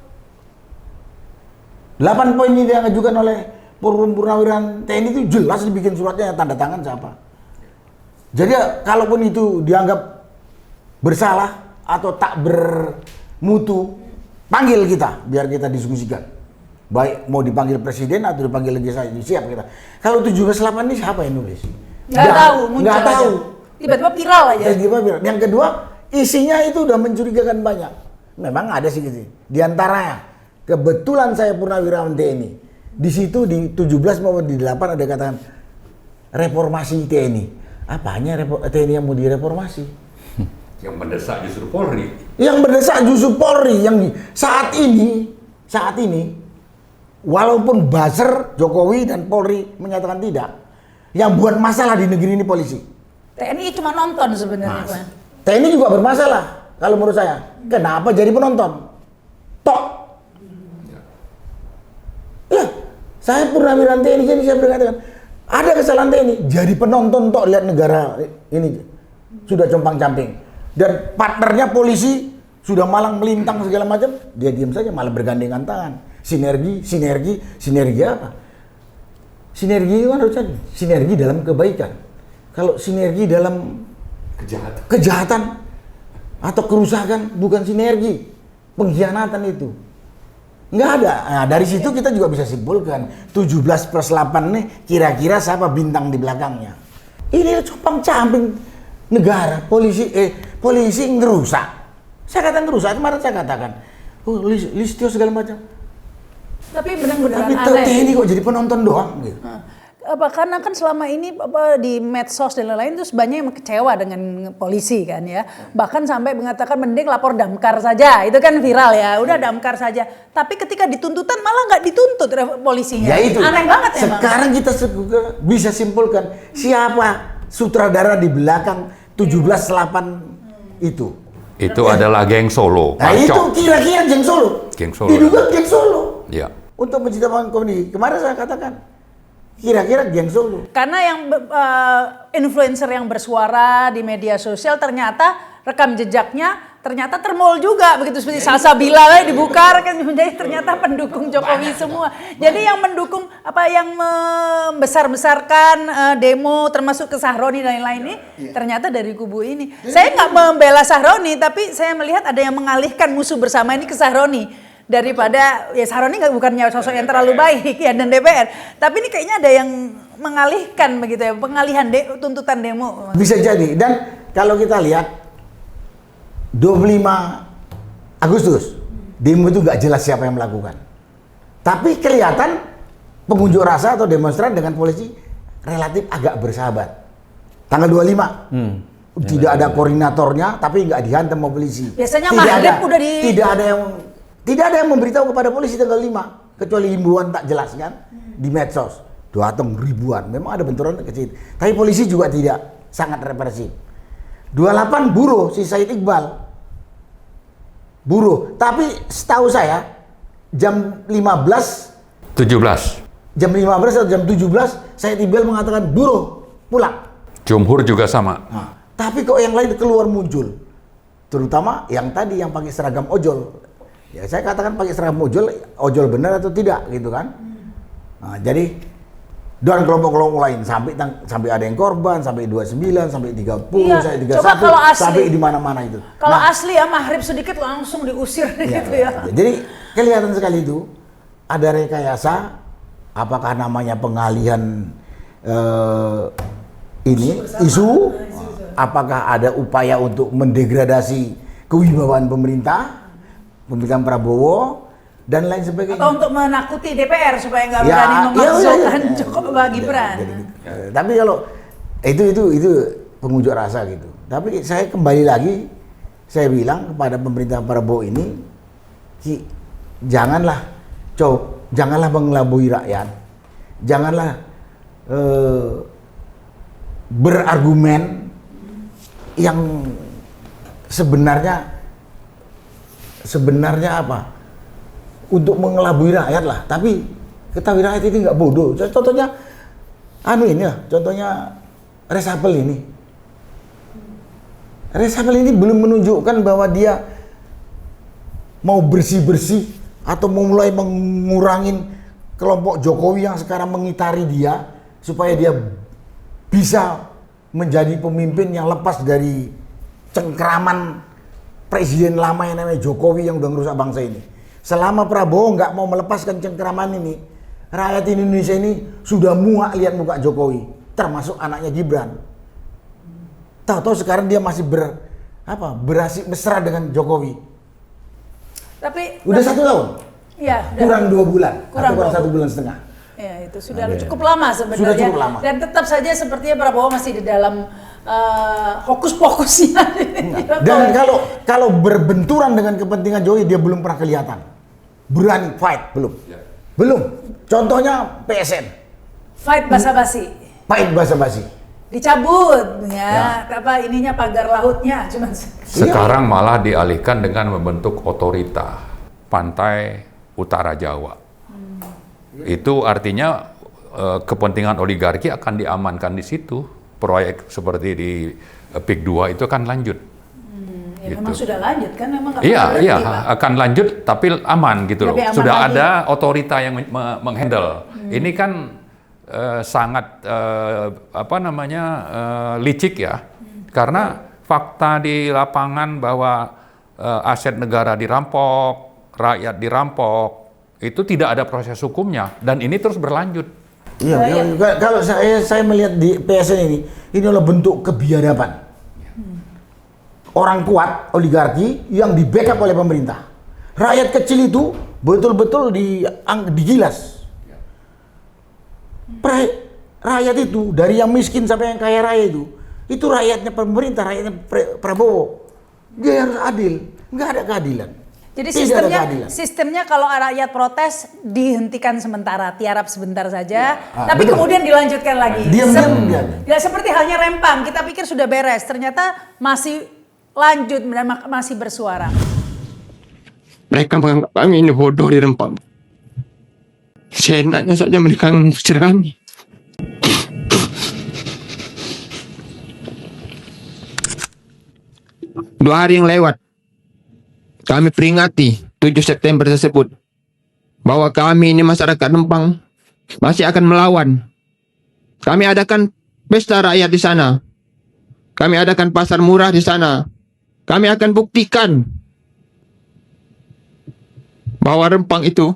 8 poin ini yang diajukan oleh Purnawirawan TNI itu jelas dibikin suratnya, tanda tangan siapa. Jadi kalaupun itu dianggap bersalah atau tak bermutu, panggil kita biar kita diskusikan. Baik mau dipanggil presiden atau dipanggil legislatif, siap kita. Kalau 17+8 ini siapa yang nulis? Nggak tahu. Tiba-tiba viral aja. Yang kedua, isinya itu udah mencurigakan banyak. Memang ada sih gitu. Di antaranya, kebetulan saya Purnawirawan TNI. Di situ di 17 maupun di 8 ada katakan reformasi TNI. Apanya TNI yang mau direformasi? yang mendesak justru Polri. Yang mendesak justru Polri yang saat ini walaupun buzzer Jokowi dan Polri menyatakan tidak, yang buat masalah di negeri ini polisi. TNI cuma nonton sebenarnya. TNI juga bermasalah kalau menurut saya. Kenapa jadi penonton? Tok. Ya, saya Purnawirawan TNI, jadi saya berkatakan ada kesalahan TNI jadi penonton tok, lihat negara ini sudah compang-camping. Dan partnernya polisi sudah malang melintang segala macam, dia diam saja malah bergandengan tangan. Sinergi apa? Sinergi itu kan harusnya sinergi dalam kebaikan. Kalau sinergi dalam kejahatan atau kerusakan bukan sinergi, pengkhianatan itu. Nggak ada. Nah, dari situ kita juga bisa simpulkan 17+8 nih kira-kira siapa bintang di belakangnya. Ini compang-camping negara, polisi ngerusak. Saya katakan ngerusak, kemarin saya katakan listio segala macam. Tapi benar-benar Tapi aneh. TNI kok jadi penonton doang gitu. Karena kan selama ini di medsos dan lain-lain terus banyak yang kecewa dengan polisi kan ya. Bahkan sampai mengatakan mending lapor damkar saja. Itu kan viral ya. Udah damkar saja. Tapi ketika dituntutan malah nggak dituntut polisinya. Ya itu. Aneh banget ya. Sekarang kita bisa simpulkan siapa sutradara di belakang 17+8 itu. Itu adalah geng Solo. Nah Pancok. itu kira-kira geng Solo. Geng Solo. Diduga geng Solo. Ya. Untuk menciptakan komedi. Kemarin saya katakan kira-kira geng Solo. Karena yang influencer yang bersuara di media sosial ternyata rekam jejaknya ternyata termol juga begitu seperti Salsabila dibuka kan menjadi ternyata pendukung Jokowi semua. Jadi yang mendukung apa yang membesar-besarkan demo termasuk ke Sahroni dan lain-lain ini ternyata dari kubu ini. Saya nggak membela Sahroni tapi saya melihat ada yang mengalihkan musuh bersama ini ke Sahroni daripada ya Sahroni bukannya sosok yang terlalu baik ya dan DPR. Tapi ini kayaknya ada yang mengalihkan begitu ya, pengalihan tuntutan demo. Bisa jadi. Dan kalau kita lihat 25 Agustus demo itu nggak jelas siapa yang melakukan, tapi kelihatan pengunjuk rasa atau demonstran dengan polisi relatif agak bersahabat. Tanggal 25 tidak ada koordinatornya tapi nggak dihantam sama polisi. Biasanya maghrib udah di tidak ada yang memberitahu kepada polisi tanggal 5 kecuali himbauan tak jelas kan di medsos. Datang ribuan, memang ada benturan kecil, tapi polisi juga tidak, sangat represif. 28 buruh, si Said Iqbal buruh, tapi setahu saya jam 17 jam 15 atau jam 17 Said Iqbal mengatakan buruh pulang. Jumhur juga sama. Nah, tapi kok yang lain keluar muncul, terutama yang tadi yang pakai seragam ojol. Ya saya katakan pakai seragam ojol benar atau tidak gitu kan. Nah, jadi dan kelompok-kelompok lain sampai ada yang korban, sampai 29, sampai 30, sampai 31, coba kalau asli, sampai di mana-mana itu. Kalau asli ya maghrib sedikit langsung diusir gitu ya. Jadi kelihatan sekali itu ada rekayasa, apakah namanya pengalihan isu, apakah ada upaya untuk mendegradasi kewibawaan pemerintahan Prabowo dan lain sebagainya. Atau untuk menakuti DPR supaya nggak berani memakzulkan Jokowi Gibran. Tapi kalau itu pengunjuk rasa gitu. Tapi saya kembali lagi, saya bilang kepada pemerintah Prabowo ini, janganlah mengelabui rakyat, janganlah berargumen yang sebenarnya apa? Untuk mengelabui rakyat lah, tapi ketahui rakyat itu nggak bodoh. Contohnya contohnya reshuffle ini. Reshuffle ini belum menunjukkan bahwa dia mau bersih-bersih atau mau mulai mengurangin kelompok Jokowi yang sekarang mengitari dia supaya dia bisa menjadi pemimpin yang lepas dari cengkraman presiden lama yang namanya Jokowi yang udah ngerusak bangsa ini. Selama Prabowo nggak mau melepaskan cengkeraman ini, rakyat Indonesia ini sudah muak lihat muka Jokowi, termasuk anaknya Gibran. Tahu-tahu sekarang dia masih berasik mesra dengan Jokowi. Tapi udah 1 tahun. Iya. Kurang 2 bulan. Kurang 1 bulan setengah. Ya itu sudah cukup lama sebenarnya. Sudah cukup lama. Dan tetap saja sepertinya Prabowo masih di dalam hokus-pokusnya. Dan kalau berbenturan dengan kepentingan Jokowi dia belum pernah kelihatan. Berani fight belum. Belum. Contohnya PSN. Fight basa-basi. Fight basa-basi. Dicabut apa ininya pagar lautnya cuman. Sekarang malah dialihkan dengan membentuk otorita Pantai Utara Jawa. Itu artinya kepentingan oligarki akan diamankan di situ. Proyek seperti di PIK 2 itu akan lanjut. Ya, memang sudah lanjut kan, memang iya, akan lanjut tapi aman gitu loh. Sudah lagi. ada otorita yang menghandle. Ini kan sangat licik ya. Karena fakta di lapangan bahwa aset negara dirampok, rakyat dirampok, itu tidak ada proses hukumnya dan ini terus berlanjut. Iya, kalau saya melihat di PSN ini adalah bentuk kebiadaban. Orang kuat, oligarki yang di backup oleh pemerintah. Rakyat kecil itu betul-betul digilas. Rakyat itu dari yang miskin sampai yang kaya raya itu rakyatnya pemerintah, rakyatnya Prabowo. Dia harus adil, nggak ada keadilan. Jadi sistemnya kalau rakyat protes dihentikan sementara, tiarap sebentar saja, tapi betul. Kemudian dilanjutkan lagi. Diam. Ya seperti halnya Rempang, kita pikir sudah beres, ternyata masih lanjut dan masih bersuara. Mereka menganggap kami ini bodoh di Rempang. Seenaknya saja mereka mengusir kami. Dua hari yang lewat, kami peringati 7 September tersebut bahwa kami ini masyarakat Rempang masih akan melawan. Kami adakan pesta rakyat di sana. Kami adakan pasar murah di sana. Kami akan buktikan bahwa Rempang itu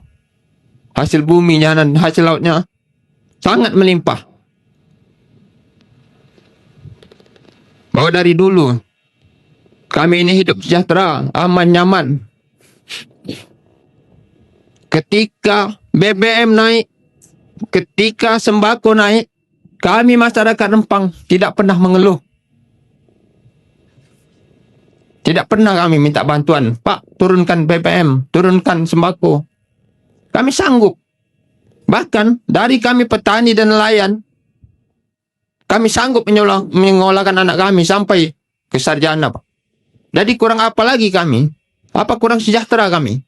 hasil buminya dan hasil lautnya sangat melimpah. Bahwa dari dulu kami ini hidup sejahtera, aman, nyaman. Ketika BBM naik, ketika sembako naik, kami masyarakat Rempang tidak pernah mengeluh. Tidak pernah kami minta bantuan. Pak, turunkan BBM, turunkan sembako. Kami sanggup. Bahkan dari kami petani dan nelayan, kami sanggup menyekolahkan anak kami sampai ke sarjana, Pak. Jadi kurang apa lagi kami? Apa kurang sejahtera kami?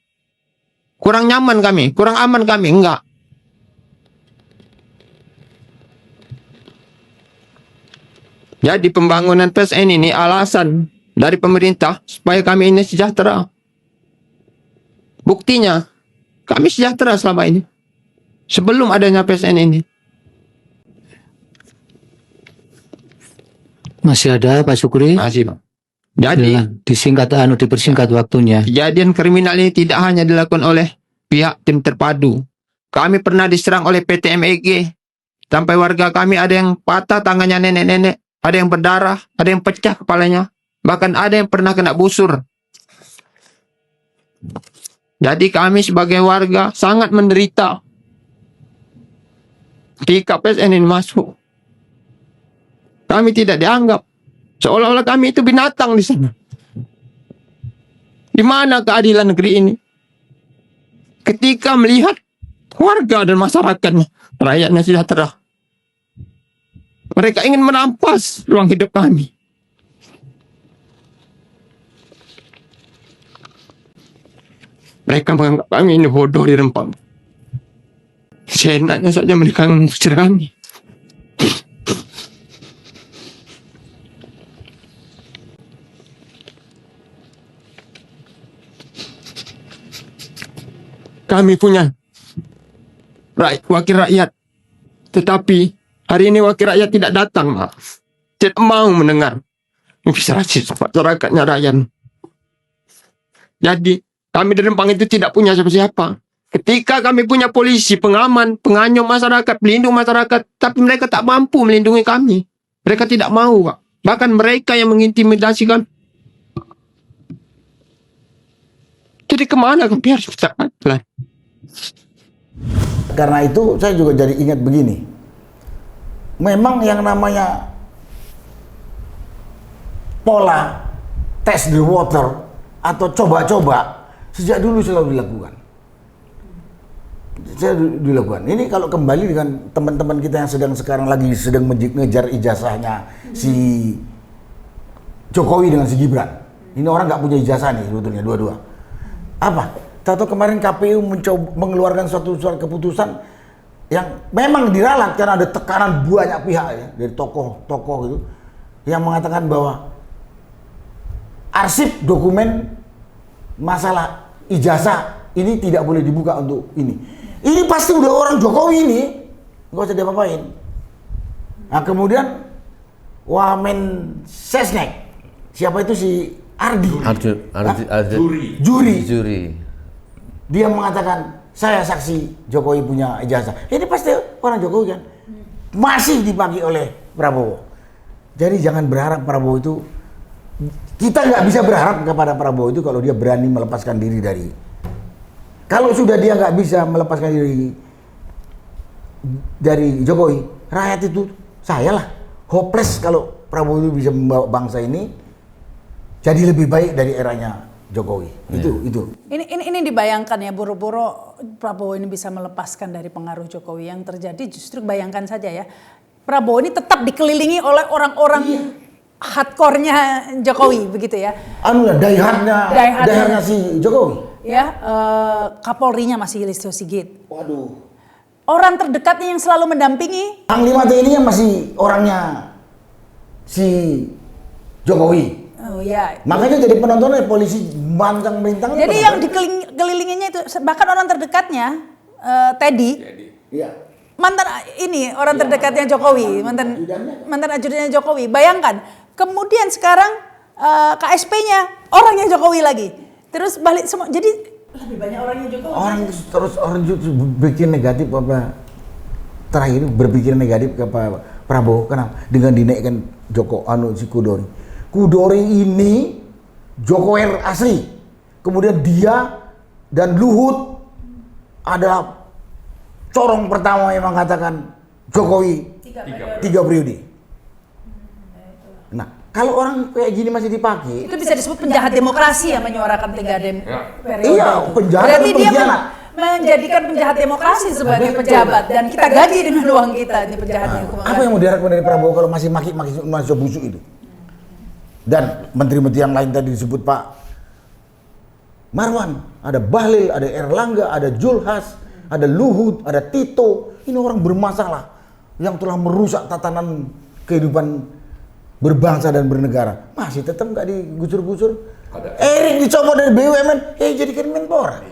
Kurang nyaman kami? Kurang aman kami? Enggak. Jadi pembangunan PSN ini alasan dari pemerintah supaya kami ini sejahtera. Buktinya, kami sejahtera selama ini. Sebelum adanya PSN ini. Masih ada Pak Syukri? Masih, Pak. Jadi, dipersingkat waktunya. kejadian kriminal ini tidak hanya dilakukan oleh pihak tim terpadu. Kami pernah diserang oleh PT MEG. Sampai warga kami ada yang patah tangannya nenek-nenek. Ada yang berdarah, ada yang pecah kepalanya. Bahkan ada yang pernah kena busur. Jadi kami sebagai warga sangat menderita ketika PSN ini masuk. Kami tidak dianggap. Seolah-olah kami itu binatang di sana. Di mana keadilan negeri ini? Ketika melihat warga dan masyarakatnya, rakyatnya sejahtera. Mereka ingin merampas ruang hidup kami. Mereka menganggap kami ini bodoh di Rempang. Seenaknya saja mereka mengusir kami. Kami punya wakil rakyat. Tetapi hari ini wakil rakyat tidak datang, Pak. Tidak mau mendengar aspirasi masyarakatnya rakyat. Jadi kami di Rempang itu tidak punya siapa-siapa. Ketika kami punya polisi, pengaman, penganyom masyarakat, pelindung masyarakat, tapi mereka tak mampu melindungi kami. Mereka tidak mau, Pak. Bahkan mereka yang mengintimidasi kami. Jadi kemana kami harus bisa keadilan? Karena itu saya juga jadi ingat begini. Memang yang namanya pola test the water atau coba-coba sejak dulu selalu dilakukan. Ini kalau kembali dengan teman-teman kita yang sekarang lagi mengejar ijazahnya si Jokowi dengan si Gibran. Ini orang nggak punya ijazah nih sebetulnya dua-dua. Apa? Tahu kemarin KPU mengeluarkan suatu keputusan yang memang diralat karena ada tekanan banyak pihak ya, dari tokoh-tokoh gitu yang mengatakan bahwa arsip dokumen masalah ijazah ini tidak boleh dibuka untuk ini. Ini pasti udah orang Jokowi ini, nggak usah diapa-apain. Nah kemudian Wamen Sesnek, siapa itu si Ardi? Juri. Dia mengatakan saya saksi Jokowi punya ijazah. Ini pasti orang Jokowi kan. Masih dipakai oleh Prabowo. Jadi jangan berharap Prabowo itu, kita nggak bisa berharap kepada Prabowo itu kalau dia berani melepaskan diri dari. Kalau sudah dia nggak bisa melepaskan diri dari Jokowi, rakyat itu saya lah hopeless kalau Prabowo itu bisa membawa bangsa ini jadi lebih baik dari eranya Jokowi. Itu. Ini dibayangkan ya, buru-buru Prabowo ini bisa melepaskan dari pengaruh Jokowi. Yang terjadi justru bayangkan saja ya, Prabowo ini tetap dikelilingi oleh orang-orang hardcore-nya Jokowi begitu ya. Die-hardnya si Jokowi. Ya, Kapolrinya masih Listio Sigit. Waduh. Orang terdekatnya yang selalu mendampingi. Panglima TNI-nya masih orangnya si Jokowi. Oh iya. Makanya jadi penontonnya polisi mancang melintang. Jadi yang dikelilinginya itu bahkan orang terdekatnya Teddy. Iya. Mantan ini orang terdekatnya Jokowi, mantan ajudannya Jokowi. Bayangkan, kemudian sekarang KSP-nya orangnya Jokowi lagi. Terus balik semua. Jadi lebih banyak orangnya Jokowi. Orang berpikir negatif apa? Terakhir berpikir negatif ke Pak Prabowo. Kenapa? Dengan dinaikkan si Kudori. Kudori ini Jokowi asli. Kemudian dia dan Luhut adalah corong pertama yang mengatakan Jokowi 3 periode. Nah, kalau orang kayak gini masih dipakai, Itu bisa disebut penjahat demokrasi yang menyuarakan 3 periode. iya, itu. penjahat Berarti atau dia pengkhianat. menjadikan penjahat demokrasi sebagai pejabat dan kita gaji dengan uang kita ini penjahat demokrasi. Apa yang mau diharapkan dari Prabowo kalau masih maki-maki mahasiswa busuk itu? Dan menteri-menteri yang lain tadi disebut Pak Marwan, ada Bahlil, ada Erlangga, ada Julhas, ada Luhut, ada Tito. Ini orang bermasalah yang telah merusak tatanan kehidupan berbangsa dan bernegara. Masih tetap nggak digusur-gusur. Erik dicopot dari BUMN, jadikan Menpora.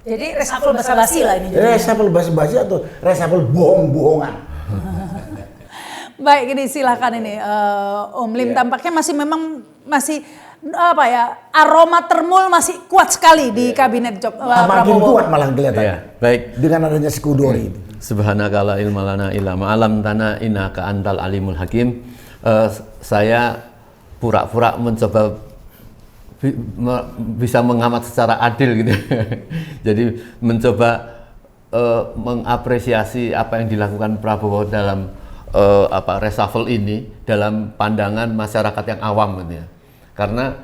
Jadi reshuffle basa-basi lah ini. Reshuffle basi-basi atau reshuffle bohong-bohongan. Baik, ini silakan ini Om Lim tampaknya masih apa ya, aroma termul masih kuat sekali di kabinet Makin Prabowo. kuat malah kelihatan. Ya, baik. Dengan adanya si Kudori itu. Subhanaka la ilma lana illa ma 'allamtana innaka antal alimul hakim. Saya pura-pura mencoba bisa mengamat secara adil gitu. Jadi mencoba mengapresiasi apa yang dilakukan Prabowo dalam reshuffle ini dalam pandangan masyarakat yang awam gitu ya. Karena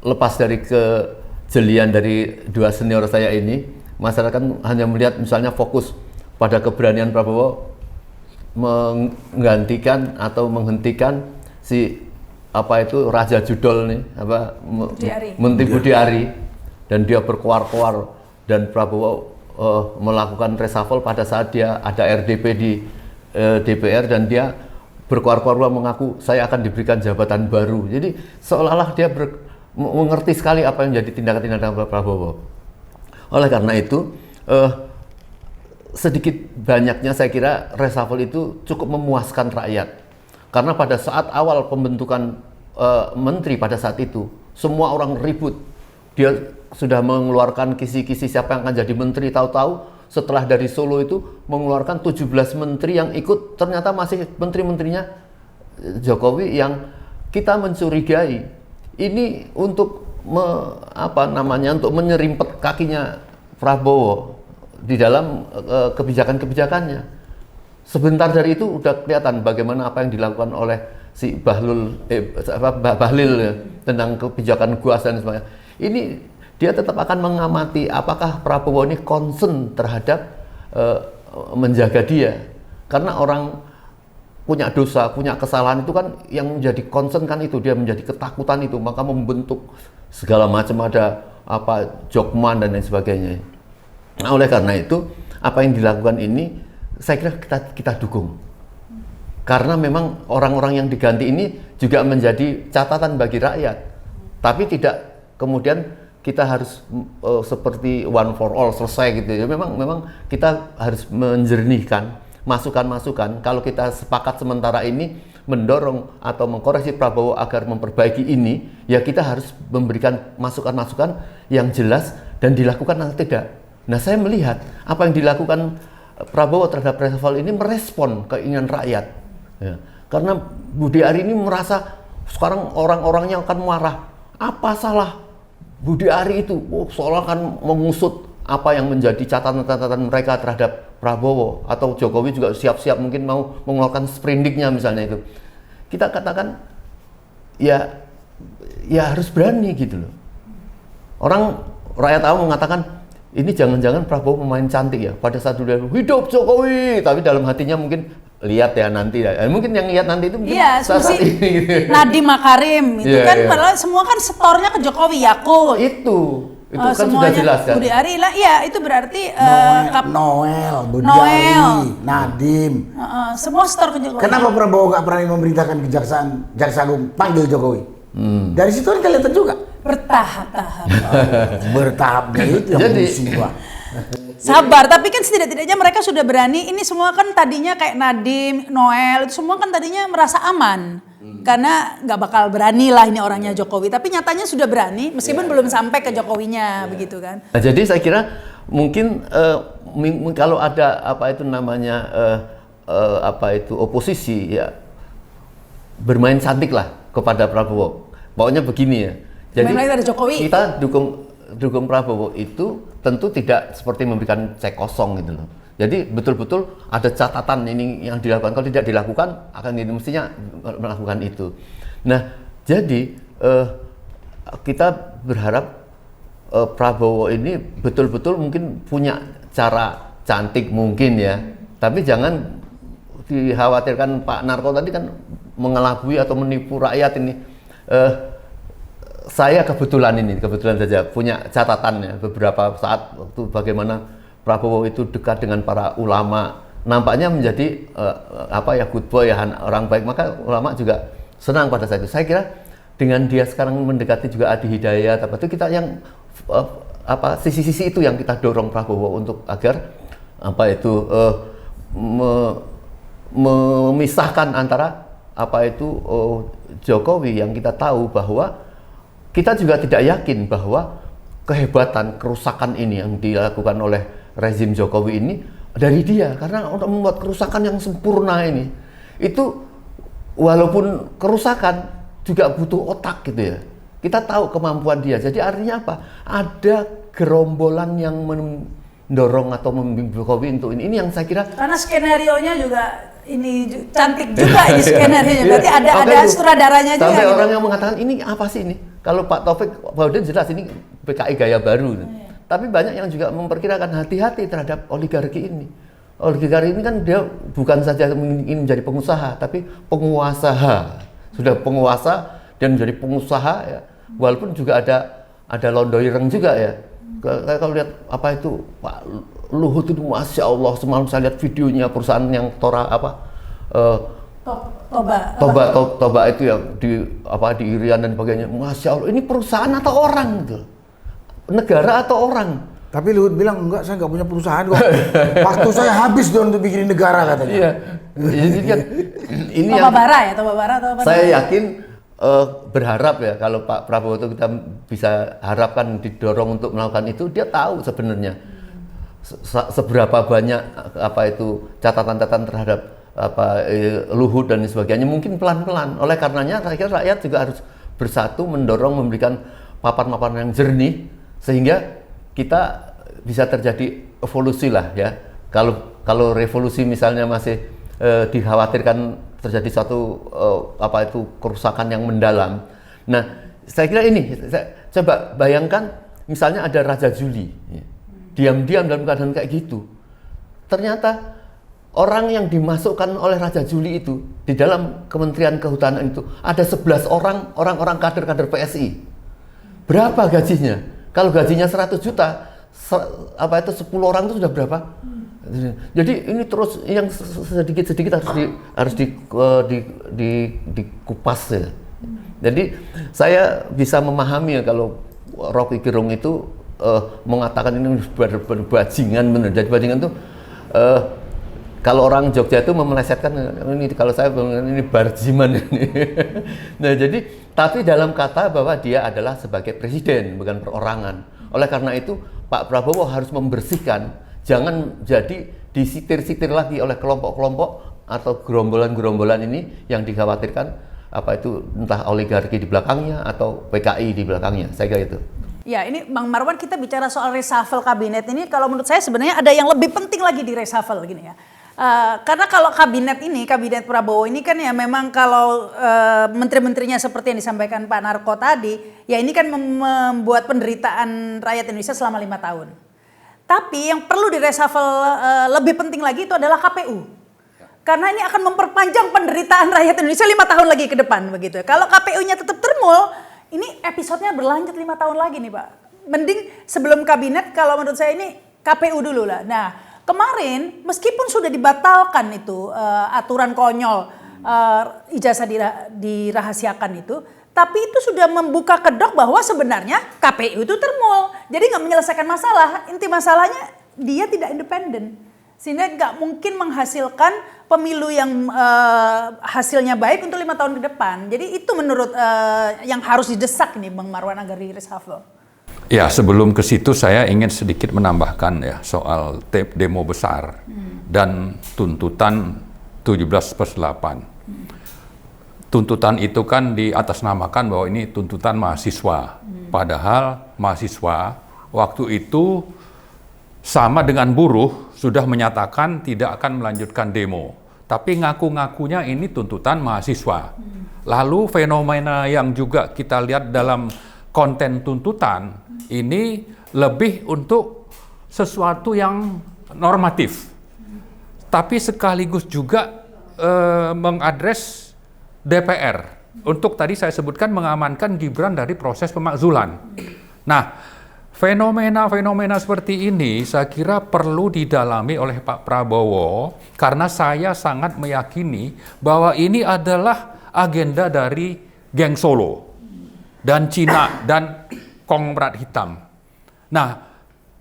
lepas dari kejelian dari 2 senior saya ini, masyarakat hanya melihat misalnya fokus pada keberanian Prabowo menggantikan atau menghentikan si Raja Judol nih, Menteri Budiari, dan dia berkoar-koar dan Prabowo melakukan reshuffle pada saat dia ada RDP di DPR dan dia berkoar-koar mengaku saya akan diberikan jabatan baru. Jadi seolah-olah dia mengerti sekali apa yang jadi tindakan-tindakan Prabowo. Oleh karena itu sedikit banyaknya saya kira reshuffle itu cukup memuaskan rakyat. Karena pada saat awal pembentukan menteri pada saat itu semua orang ribut. Dia sudah mengeluarkan kisi-kisi siapa yang akan jadi menteri, tahu-tahu setelah dari Solo itu mengeluarkan 17 menteri yang ikut, ternyata masih menteri-menterinya Jokowi yang kita mencurigai ini untuk untuk menyerimpet kakinya Prabowo di dalam kebijakan-kebijakannya. Sebentar dari itu udah kelihatan bagaimana apa yang dilakukan oleh si Bahlil tentang kebijakan GUAS dan sebagainya. Ini dia tetap akan mengamati apakah Prabowo ini concern terhadap menjaga dia. Karena orang punya dosa, punya kesalahan itu kan yang menjadi concern kan itu, dia menjadi ketakutan itu, maka membentuk segala macam ada Jokman dan lain sebagainya. Nah, oleh karena itu apa yang dilakukan ini saya kira kita dukung. Karena memang orang-orang yang diganti ini juga menjadi catatan bagi rakyat. Tapi tidak kemudian kita harus seperti one for all selesai gitu ya. Memang kita harus menjernihkan masukan-masukan. Kalau kita sepakat sementara ini mendorong atau mengkoreksi Prabowo agar memperbaiki ini, ya kita harus memberikan masukan-masukan yang jelas dan dilakukan atau tidak. Nah, saya melihat apa yang dilakukan Prabowo terhadap reshuffle ini merespon keinginan rakyat. Ya. Karena Budiari ini merasa sekarang orang-orangnya akan marah. Apa salah Budiari itu? Seolah akan mengusut apa yang menjadi catatan-catatan mereka terhadap Prabowo, atau Jokowi juga siap-siap mungkin mau mengeluarkan sprindiknya misalnya itu. Kita katakan ya harus berani gitu loh. Rakyat awam mengatakan ini jangan-jangan Prabowo pemain cantik ya. Pada saat dia hidup Jokowi, tapi dalam hatinya mungkin lihat ya nanti ya. Mungkin yang lihat nanti itu mungkin saat ini. Nadiem Makarim itu kan padahal semua kan setornya ke Jokowi Yakult. Itu. Itu kan sudah semuanya jelas kan. Budi Ari lah, iya itu berarti Noel, Budi Noel. Ari, Nadiem. semua store ke Jokowi. Kenapa Prabowo nggak berani memerintahkan Jaksa Agung panggil Jokowi? Dari situ kan kelihatan juga. Bertahap-tahap. Bertahapnya itu yang Jadi- musibah. Sabar, tapi kan setidak-tidaknya mereka sudah berani. Ini semua kan tadinya kayak Nadiem, Noel, itu semua kan tadinya merasa aman. Karena nggak bakal berani lah ini orangnya Jokowi. Tapi nyatanya sudah berani, meskipun belum sampai ke Jokowinya, begitu kan. Nah, jadi saya kira mungkin kalau ada apa itu namanya apa itu oposisi ya bermain cantik lah kepada Prabowo. Pokoknya begini ya. Jadi Main lagi ada Jokowi. kita dukung Prabowo itu tentu tidak seperti memberikan cek kosong gitu loh. Jadi betul-betul ada catatan ini yang dilakukan. Kalau tidak dilakukan akan ini mestinya melakukan itu. Nah, jadi kita berharap Prabowo ini betul-betul mungkin punya cara cantik mungkin ya, tapi jangan dikhawatirkan Pak Narko tadi kan mengelabui atau menipu rakyat ini. Saya kebetulan saja punya catatannya beberapa saat waktu bagaimana Prabowo itu dekat dengan para ulama, nampaknya menjadi good boy ya, orang baik, maka ulama juga senang pada saat itu. Saya kira dengan dia sekarang mendekati juga Adi Hidayat itu kita yang sisi-sisi itu yang kita dorong Prabowo untuk agar memisahkan antara Jokowi yang kita tahu bahwa kita juga tidak yakin bahwa kehebatan kerusakan ini yang dilakukan oleh rezim Jokowi ini dari dia, karena untuk membuat kerusakan yang sempurna ini itu walaupun kerusakan juga butuh otak gitu ya. Kita tahu kemampuan dia. Jadi artinya apa? Ada gerombolan yang mendorong atau membimbing Jokowi untuk ini. Ini yang saya kira Karena skenarionya juga ini cantik juga ini skenarionya. Berarti ada sutradaranya juga. sampai gitu. orang yang mengatakan ini apa sih ini? Kalau Pak Taufik Baudin jelas ini PKI gaya baru. Tapi banyak yang juga memperkirakan hati-hati terhadap oligarki ini. Oligarki ini kan dia bukan saja ingin menjadi pengusaha, tapi penguasa. Sudah penguasa dan menjadi pengusaha ya. Walaupun juga ada londoireng juga ya. Kalau lihat apa itu Pak Luhut itu Masya Allah, semalam saya lihat videonya perusahaan yang Toba itu ya di Irian dan sebagainya. Masya Allah, ini perusahaan atau orang gitu. Negara atau orang. Tapi Luhut bilang enggak, saya nggak punya perusahaan kok. Waktu saya habis dong untuk bikin negara katanya. Iya. Jadi kan ini Toba Bara ya, Toba Bara atau apa? saya yakin berharap ya kalau Pak Prabowo itu kita bisa harapkan didorong untuk melakukan itu, dia tahu sebenarnya seberapa banyak catatan-catatan terhadap Luhut dan sebagainya, mungkin pelan-pelan. Oleh karenanya saya kira rakyat juga harus bersatu mendorong memberikan papan-papan yang jernih sehingga kita bisa terjadi evolusi lah ya. Kalau revolusi misalnya masih dikhawatirkan terjadi suatu kerusakan yang mendalam. Nah, saya kira ini coba bayangkan misalnya ada Raja Juli ya. Diam-diam dalam keadaan kayak gitu. Ternyata orang yang dimasukkan oleh Raja Juli itu di dalam Kementerian Kehutanan itu ada 11 orang kader-kader PSI. Berapa gajinya? Kalau gajinya 100 juta, 10 orang itu sudah berapa? Jadi ini terus yang sedikit-sedikit harus dikupas ya. Jadi saya bisa memahami ya kalau Rocky Gerung itu mengatakan ini bajingan benar. Jadi bajingan itu kalau orang Jogja itu memelesetkan ini, kalau saya bilang ini barjiman ini. Nah, jadi tapi dalam kata bahwa dia adalah sebagai presiden bukan perorangan. Oleh karena itu Pak Prabowo harus membersihkan, jangan jadi disitir-sitir lagi oleh kelompok-kelompok atau gerombolan-gerombolan ini yang dikhawatirkan entah oligarki di belakangnya atau PKI di belakangnya. Saya kira itu. Ya, ini Bang Marwan, kita bicara soal reshuffle kabinet ini, kalau menurut saya sebenarnya ada yang lebih penting lagi di reshuffle gini ya. Karena kalau kabinet Prabowo ini kan ya memang kalau menteri-menterinya seperti yang disampaikan Pak Narko tadi, ya ini kan membuat penderitaan rakyat Indonesia selama 5 tahun. Tapi yang perlu di reshuffle lebih penting lagi itu adalah KPU. Karena ini akan memperpanjang penderitaan rakyat Indonesia 5 tahun lagi ke depan begitu. Kalau KPU-nya tetap termul, ini episodenya berlanjut 5 tahun lagi nih Pak. mending sebelum kabinet kalau menurut saya ini KPU dulu lah. Nah, kemarin meskipun sudah dibatalkan itu aturan konyol ijazah dirahasiakan itu, tapi itu sudah membuka kedok bahwa sebenarnya KPU itu termol. Jadi nggak menyelesaikan masalah. Inti masalahnya dia tidak independen. Sehingga nggak mungkin menghasilkan pemilu yang hasilnya baik untuk 5 tahun ke depan. Jadi itu menurut yang harus didesak nih Bang Marwan agar di reshuffle. Ya, sebelum ke situ saya ingin sedikit menambahkan ya soal demo besar dan tuntutan 17/8. Tuntutan itu kan diatasnamakan bahwa ini tuntutan mahasiswa. Padahal mahasiswa waktu itu sama dengan buruh sudah menyatakan tidak akan melanjutkan demo. Tapi ngaku-ngakunya ini tuntutan mahasiswa. Lalu fenomena yang juga kita lihat dalam konten tuntutan ini lebih untuk sesuatu yang normatif. Tapi sekaligus juga mengadres DPR. Untuk tadi saya sebutkan mengamankan Gibran dari proses pemakzulan. Nah, fenomena-fenomena seperti ini saya kira perlu didalami oleh Pak Prabowo karena saya sangat meyakini bahwa ini adalah agenda dari geng Solo dan Cina dan Kongrat Hitam. Nah,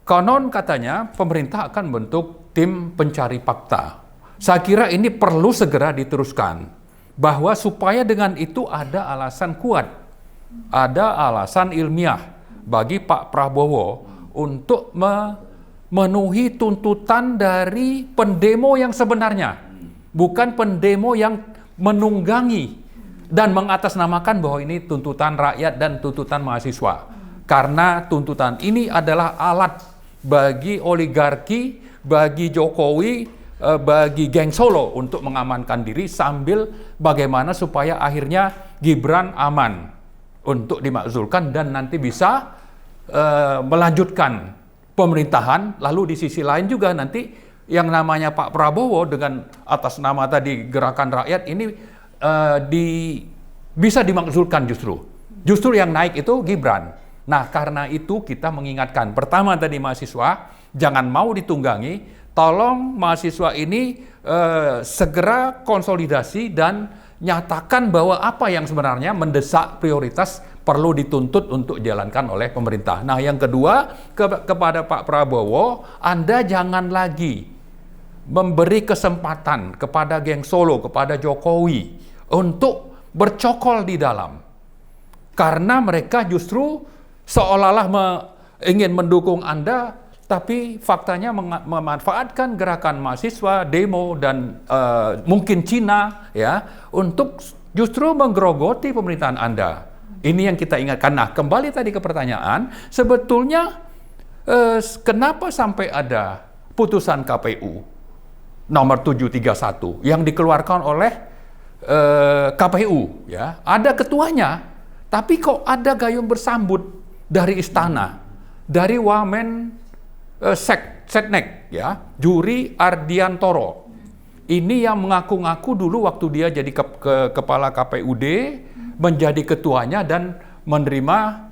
konon katanya pemerintah akan membentuk tim pencari fakta. Saya kira ini perlu segera diteruskan bahwa supaya dengan itu ada alasan kuat, ada alasan ilmiah bagi Pak Prabowo untuk memenuhi tuntutan dari pendemo yang sebenarnya, bukan pendemo yang menunggangi dan mengatasnamakan bahwa ini tuntutan rakyat dan tuntutan mahasiswa. Karena tuntutan ini adalah alat bagi oligarki, bagi Jokowi, bagi geng Solo untuk mengamankan diri sambil bagaimana supaya akhirnya Gibran aman untuk dimakzulkan dan nanti bisa melanjutkan pemerintahan. Lalu di sisi lain juga nanti yang namanya Pak Prabowo dengan atas nama tadi Gerakan Rakyat ini bisa dimakzulkan justru yang naik itu Gibran. Nah, karena itu kita mengingatkan pertama tadi mahasiswa jangan mau ditunggangi, tolong mahasiswa ini segera konsolidasi dan nyatakan bahwa apa yang sebenarnya mendesak prioritas perlu dituntut untuk dijalankan oleh pemerintah. Nah, yang kedua kepada Pak Prabowo, Anda jangan lagi memberi kesempatan kepada geng Solo, kepada Jokowi untuk bercokol di dalam. Karena mereka justru seolah-olah ingin mendukung Anda, tapi faktanya memanfaatkan gerakan mahasiswa, demo, dan mungkin Cina ya untuk justru menggerogoti pemerintahan Anda. Ini yang kita ingatkan. Nah, kembali tadi ke pertanyaan, sebetulnya kenapa sampai ada putusan KPU nomor 731 yang dikeluarkan oleh KPU ya, ada ketuanya, tapi kok ada gayung bersambut dari istana, dari Wamen Setnek ya, Juri Ardiantoro. Ini yang mengaku-ngaku dulu waktu dia jadi kepala KPUD menjadi ketuanya dan menerima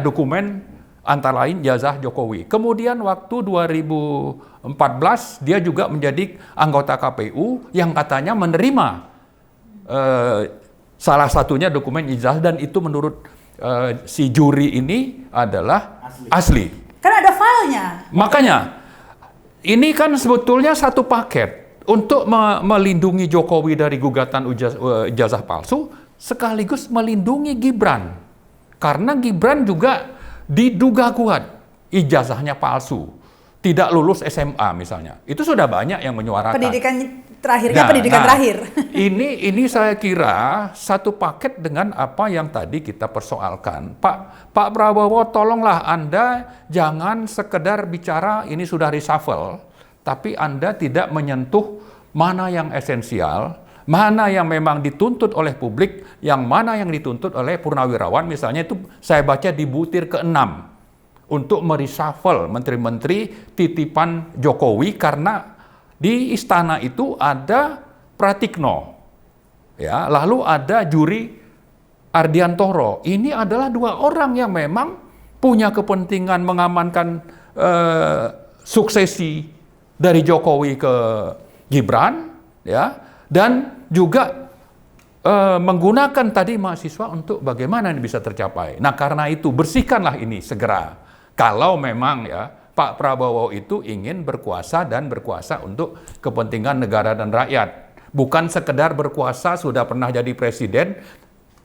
dokumen antara lain ijazah Jokowi. Kemudian waktu 2014 dia juga menjadi anggota KPU yang katanya menerima salah satunya dokumen ijazah dan itu menurut si juri ini adalah asli. Kan ada filenya. Makanya ini kan sebetulnya satu paket untuk melindungi Jokowi dari gugatan ijazah palsu, sekaligus melindungi Gibran. Karena Gibran juga diduga kuat ijazahnya palsu, tidak lulus SMA misalnya. Itu sudah banyak yang menyuarakan. Pendidikan terakhir. Ini saya kira satu paket dengan apa yang tadi kita persoalkan. Pak Prabowo, tolonglah Anda jangan sekedar bicara ini sudah reshuffle, tapi Anda tidak menyentuh mana yang esensial, mana yang memang dituntut oleh publik, yang mana yang dituntut oleh purnawirawan. Misalnya itu saya baca di butir ke-6 untuk mereshuffle menteri-menteri titipan Jokowi karena di istana itu ada Pratikno, ya, lalu ada Juri Ardiantoro. Ini adalah dua orang yang memang punya kepentingan mengamankan suksesi dari Jokowi ke Gibran, ya, dan juga menggunakan tadi mahasiswa untuk bagaimana ini bisa tercapai. Nah, karena itu bersihkanlah ini segera. Kalau memang ya Pak Prabowo itu ingin berkuasa dan berkuasa untuk kepentingan negara dan rakyat. Bukan sekedar berkuasa, sudah pernah jadi presiden,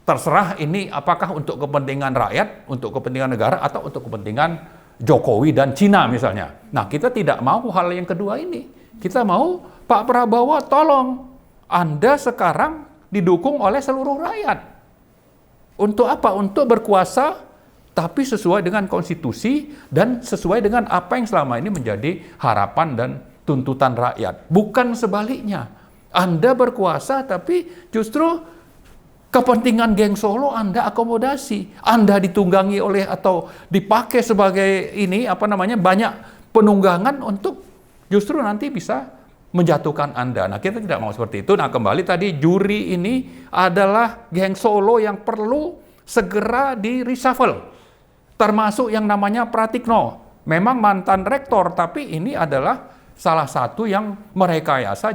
terserah ini apakah untuk kepentingan rakyat, untuk kepentingan negara, atau untuk kepentingan Jokowi dan Cina misalnya. Nah, kita tidak mau hal yang kedua ini. Kita mau Pak Prabowo tolong, Anda sekarang didukung oleh seluruh rakyat. Untuk apa? Untuk berkuasa, tapi sesuai dengan konstitusi dan sesuai dengan apa yang selama ini menjadi harapan dan tuntutan rakyat. Bukan sebaliknya. Anda berkuasa tapi justru kepentingan geng Solo Anda akomodasi. Anda ditunggangi oleh atau dipakai sebagai ini banyak penunggangan untuk justru nanti bisa menjatuhkan Anda. Nah, kita tidak mau seperti itu. Nah, kembali tadi juri ini adalah geng Solo yang perlu segera di reshuffle. Termasuk yang namanya Pratikno. Memang mantan rektor, tapi ini adalah salah satu yang merekayasa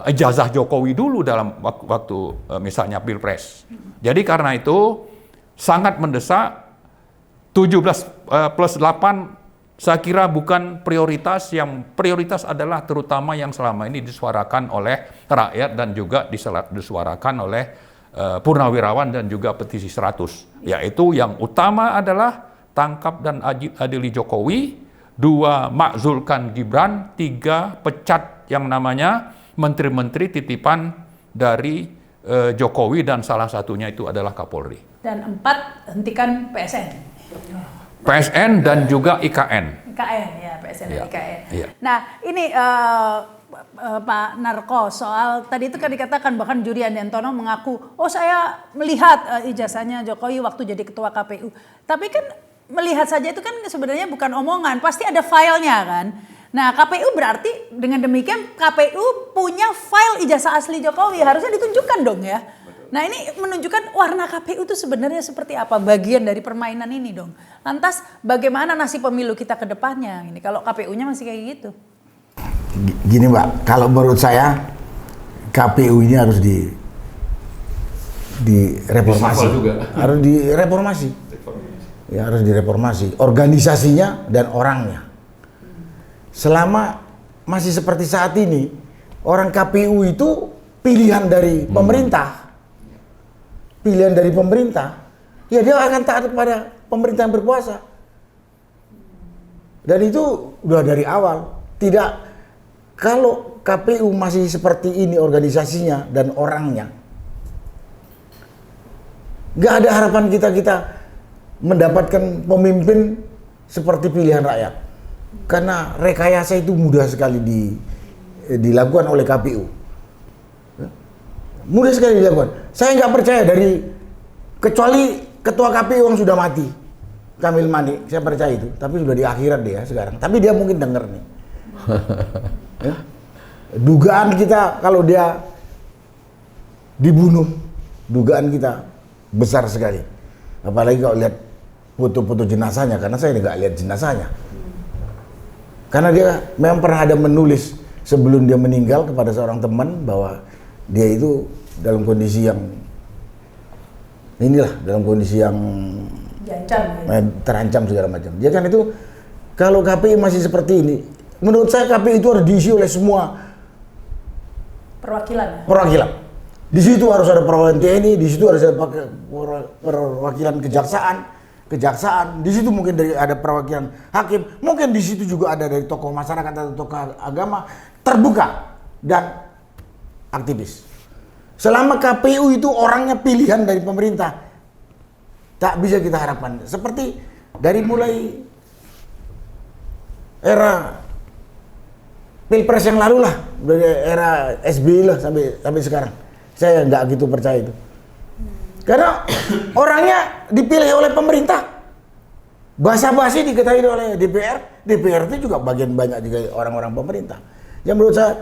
ijazah Jokowi dulu dalam waktu misalnya Pilpres. Jadi karena itu sangat mendesak 17+8 saya kira bukan prioritas. Yang prioritas adalah terutama yang selama ini disuarakan oleh rakyat dan juga disuarakan oleh Purnawirawan dan juga petisi 100, yaitu yang utama adalah tangkap dan adili Jokowi, 2 makzulkan Gibran, 3 pecat yang namanya menteri-menteri titipan dari Jokowi dan salah satunya itu adalah Kapolri. Dan 4 hentikan PSN. PSN dan juga IKN. IKN ya, PSN dan Iya, IKN. iya. Nah, ini Pak Narko, soal tadi itu kan dikatakan bahkan Juri Andiantono mengaku, oh saya melihat ijazahnya Jokowi waktu jadi ketua KPU. Tapi kan melihat saja itu kan sebenarnya bukan omongan, pasti ada filenya kan. Nah, KPU berarti dengan demikian KPU punya file ijazah asli Jokowi, harusnya ditunjukkan dong ya. Nah, ini menunjukkan warna KPU itu sebenarnya seperti apa, bagian dari permainan ini dong. Lantas bagaimana nasib pemilu kita ke depannya ini kalau KPU-nya masih kayak gitu? Gini Mbak, kalau menurut saya KPU ini harus direformasi. Harus direformasi. Ya, harus direformasi. Organisasinya dan orangnya. Selama masih seperti saat ini, orang KPU itu pilihan dari pemerintah. Pilihan dari pemerintah. Ya dia akan taat kepada pemerintah yang berkuasa. Dan itu udah dari awal. Tidak. Kalau KPU masih seperti ini organisasinya dan orangnya, nggak ada harapan kita mendapatkan pemimpin seperti pilihan rakyat. Karena rekayasa itu mudah sekali dilakukan oleh KPU. Mudah sekali dilakukan. Saya nggak percaya kecuali ketua KPU yang sudah mati, Kamil Manik, saya percaya itu. Tapi sudah di akhirat dia sekarang. Tapi dia mungkin denger nih. Ya. Dugaan kita kalau dia dibunuh, dugaan kita besar sekali. Apalagi kalau lihat foto-foto jenazahnya, karena saya nggak lihat jenazahnya. Karena dia memang pernah ada menulis sebelum dia meninggal kepada seorang teman bahwa dia itu dalam kondisi yang terancam segala macam. Dia kan itu kalau KPI masih seperti ini, menurut saya KPI itu harus diisi oleh semua perwakilan. Di situ harus ada perwakilan TNI, di situ harus ada perwakilan kejaksaan, di situ mungkin ada perwakilan hakim, mungkin di situ juga ada dari tokoh masyarakat atau tokoh agama, terbuka dan aktivis. Selama KPU itu orangnya pilihan dari pemerintah, tak bisa kita harapkan. Seperti dari mulai era Pilpres yang lalu lah, dari era SBY lah sampai sekarang. Saya nggak gitu percaya itu. Karena orangnya dipilih oleh pemerintah. Basa-basi diketahui oleh DPR. DPR itu juga bagian banyak juga orang-orang pemerintah. Yang menurut saya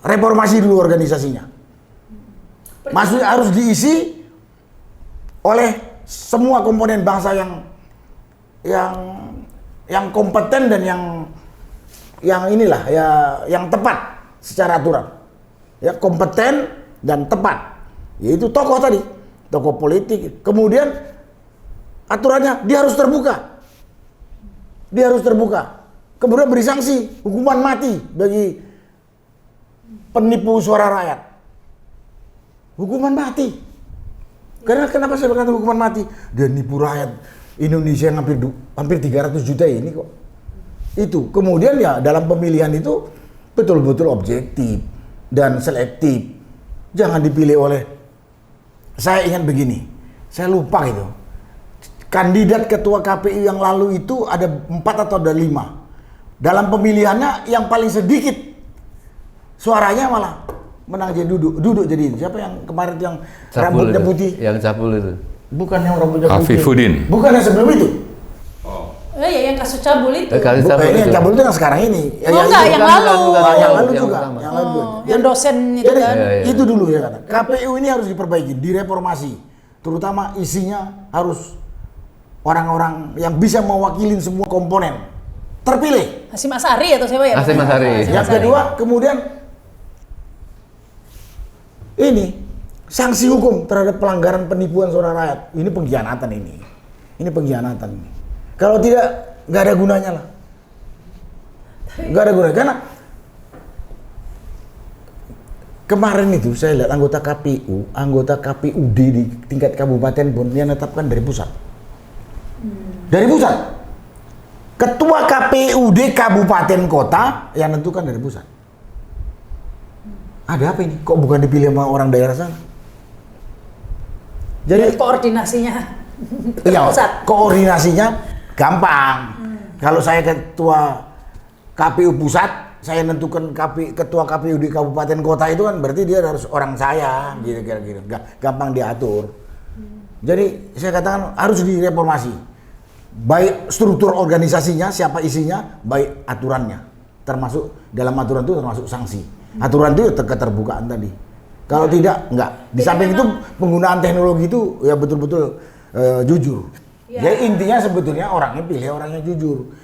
reformasi dulu organisasinya. Maksudnya harus diisi oleh semua komponen bangsa yang yang kompeten dan yang inilah ya, yang tepat secara aturan. Ya, kompeten dan tepat. Yaitu tokoh tadi, tokoh politik. Kemudian aturannya dia harus terbuka. Dia harus terbuka. Kemudian beri sanksi, hukuman mati bagi penipu suara rakyat. Hukuman mati. Karena kenapa saya berkata hukuman mati? Dia nipu rakyat Indonesia yang hampir 300 juta ini kok. Itu. Kemudian ya dalam pemilihan itu betul-betul objektif dan selektif. Jangan dipilih oleh, saya ingat begini, saya lupa itu. Kandidat ketua KPU yang lalu itu ada 4 atau ada 5. Dalam pemilihannya yang paling sedikit suaranya malah menang jadi duduk jadi. Siapa yang kemarin yang Cabul rambutnya itu, putih? yang cabul itu. Bukan yang rambutnya putih. Afifuddin. Bukan yang sebelum itu. Ya yang kasus cabul itu. Kali Bukan cabul ini yang itu. cabul itu yang sekarang ini. Oh enggak, yang lalu. Yang lalu Yang juga. pertama. Yang lalu. Yang dosen itu Jadi, kan. Iya. itu dulu ya kata. KPU ini harus diperbaiki, direformasi. Terutama isinya harus orang-orang yang bisa mewakili semua komponen. Terpilih. Hasyim Asyari atau siapa ya? Hasyim Asyari. Yang kedua, kemudian ini sanksi hukum terhadap pelanggaran penipuan suara rakyat. Ini pengkhianatan ini. Ini pengkhianatan ini. Kalau tidak, nggak ada gunanya lah. Nggak ada gunanya. Karena kemarin itu saya lihat anggota KPUD di tingkat kabupaten pun yang menetapkan dari pusat. Dari pusat. Ketua KPUD kabupaten kota yang menentukan dari pusat. Ada apa ini? Kok bukan dipilih sama orang daerah sana? Jadi koordinasinya ya, pusat. koordinasinya gampang. Kalau saya ketua KPU pusat, saya nentukan ketua KPU di kabupaten kota itu kan berarti dia harus orang saya, gitu kira-kira. Gampang diatur. Jadi saya katakan harus direformasi. Baik struktur organisasinya, siapa isinya, baik aturannya. Termasuk dalam aturan itu termasuk sanksi. Aturan itu keterbukaan tadi. Kalau tidak, enggak. Di Jadi samping itu memang penggunaan teknologi itu ya betul-betul jujur. Ya. Jadi intinya sebetulnya orangnya pilih orang yang jujur.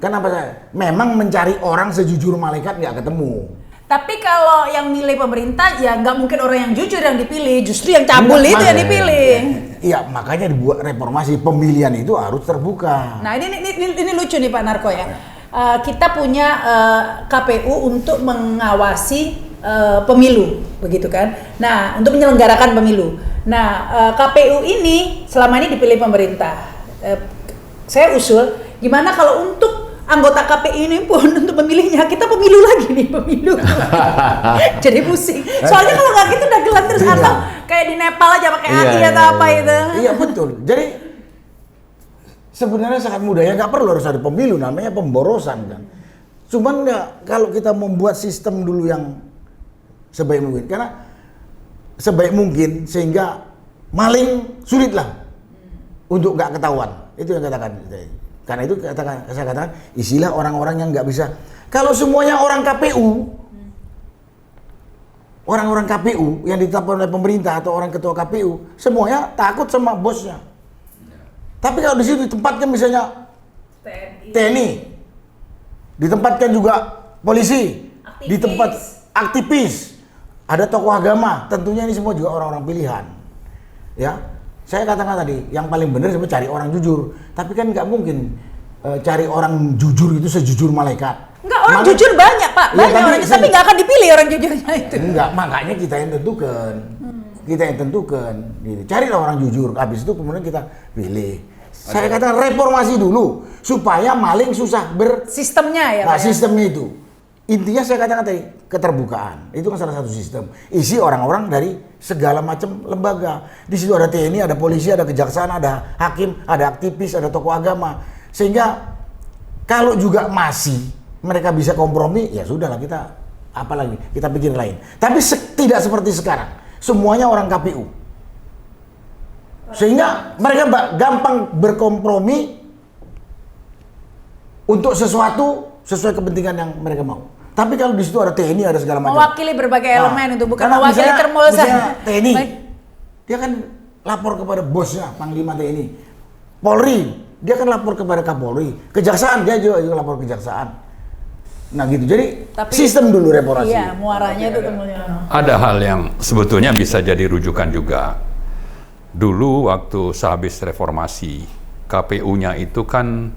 Kenapa saya? Memang mencari orang sejujur malaikat nggak ketemu. Tapi kalau yang milih pemerintah ya nggak mungkin orang yang jujur yang dipilih, justru yang cabul itu yang dipilih. Iya, makanya dibuat reformasi pemilihan itu harus terbuka. Nah ini lucu nih Pak Narko ya. Kita punya KPU untuk mengawasi pemilu, begitu kan? Nah untuk menyelenggarakan pemilu. Nah KPU ini selama ini dipilih pemerintah. Saya usul, gimana kalau untuk anggota KPU ini pun untuk pemilihnya kita pemilu lagi nih pemilu. Jadi pusing. Soalnya kalau nggak gitu udah gelap terus Iya. atau kayak di Nepal aja pakai Iya, hati iya, atau apa iya. itu. Iya betul. Jadi sebenarnya sangat mudah ya, nggak perlu harus ada pemilu, namanya pemborosan kan. Cuman nggak kalau kita membuat sistem dulu yang sebaik mungkin, karena sebaik mungkin sehingga maling sulit lah untuk nggak ketahuan. Itu yang katakan. Karena itu saya katakan istilah orang-orang yang nggak bisa. Kalau semuanya orang KPU, orang-orang KPU yang ditetapkan oleh pemerintah atau orang ketua KPU, semuanya takut sama bosnya. Tapi kalau di situ ditempatkan misalnya TNI, ditempatkan juga polisi, di tempat aktivis, ada tokoh agama, tentunya ini semua juga orang-orang pilihan. Ya, saya katakan tadi, yang paling benar sebenarnya cari orang jujur. Tapi kan nggak mungkin cari orang jujur itu sejujur malaikat. Enggak, orang jujur banyak Pak, Ya, banyak orang, tapi nggak akan dipilih orang jujurnya itu. Enggak, makanya kita yang tentukan. Kita yang tentukan. Gitu. Carilah orang jujur, habis itu kemudian kita pilih. Saya katakan reformasi dulu supaya maling susah Sistemnya ya Nah, Pak. sistemnya itu. Intinya saya katakan tadi keterbukaan. Itu kan salah satu sistem. Isi orang-orang dari segala macam lembaga. Di situ ada TNI, ada polisi, ada kejaksaan, ada hakim, ada aktivis, ada tokoh agama. Sehingga kalau juga masih mereka bisa kompromi, ya sudahlah kita apalagi kita pikir lain. Tapi tidak seperti sekarang. Semuanya orang KPU. Sehingga mereka gampang berkompromi untuk sesuatu sesuai kepentingan yang mereka mau. Tapi kalau di situ ada TNI, ada segala macam. Mewakili berbagai elemen itu, bukan karena mewakili misalnya Cermosa. TNI, Baik. dia kan lapor kepada bosnya, Panglima TNI. Polri dia akan lapor kepada Kapolri, kejaksaan dia juga lapor kejaksaan. Nah gitu, jadi Tapi- sistem dulu reformasi. Iya, muaranya itu temunya. Ada hal yang sebetulnya bisa jadi rujukan juga. Dulu waktu sehabis reformasi, KPU-nya itu kan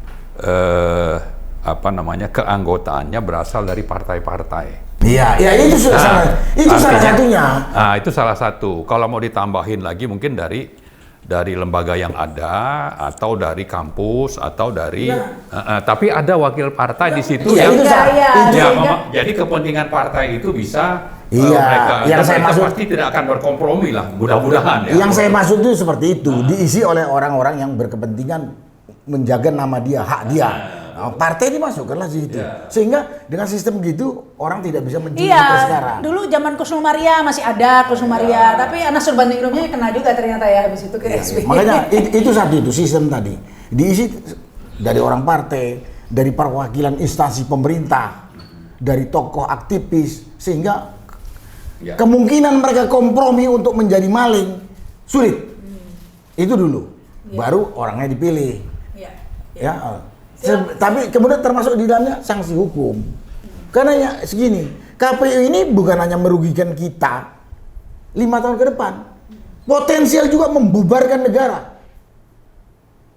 keanggotaannya berasal dari partai-partai. Iya, ya itu sudah salah. Itu salah Artinya- satunya. Nah, itu salah satu. Kalau mau ditambahin lagi mungkin dari lembaga yang ada, atau dari kampus, atau dari tapi ada wakil partai di situ Iya, yang itu salah. Iya, Itu- ya, sehingga- jadi kepentingan partai itu bisa Iya, yang saya maksud- pasti tidak akan berkompromi lah, mudah-mudahan ya. Yang saya maksud itu seperti itu, diisi oleh orang-orang yang berkepentingan menjaga nama dia, hak dia. Nah, partai dimasukkanlah di situ. Sehingga dengan sistem gitu orang tidak bisa mencuri seperti Iya, sekarang. dulu zaman Kusumaria masih ada Kusumaria, tapi anak Surbandingrumnya kena juga ternyata ya habis itu ke SBY. Makanya itu satu itu sistem tadi diisi dari orang partai, dari perwakilan instansi pemerintah, dari tokoh aktivis, sehingga Ya. kemungkinan mereka kompromi untuk menjadi maling sulit. Itu dulu, baru orangnya dipilih. Iya. Ya, tapi kemudian termasuk di dalamnya sanksi hukum. Karena ya segini, KPU ini bukan hanya merugikan kita 5 tahun ke depan, potensial juga membubarkan negara.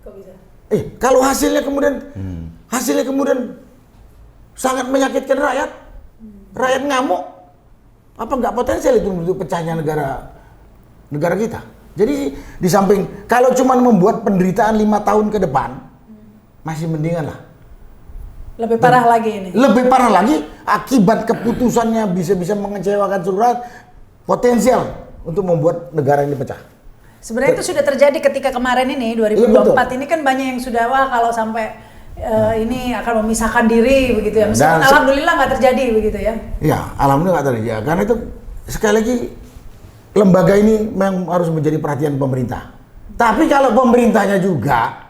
Kok bisa? Kalau hasilnya kemudian sangat menyakitkan rakyat, rakyat ngamuk, apa nggak potensial itu untuk pecahnya negara kita? Jadi di samping kalau cuma membuat penderitaan 5 tahun ke depan, masih mendingan lah. Lebih parah lagi ini. Lebih parah lagi, akibat keputusannya bisa mengecewakan seluruh rakyat, potensial untuk membuat negara ini pecah. Sebenarnya itu sudah terjadi ketika kemarin ini 2024 ini kan banyak yang sudah kalau sampai ini akan memisahkan diri begitu ya. Meskipun Dan alhamdulillah nggak terjadi begitu ya. Ya, alhamdulillah nggak terjadi. Karena itu sekali lagi lembaga ini memang harus menjadi perhatian pemerintah. Tapi kalau pemerintahnya juga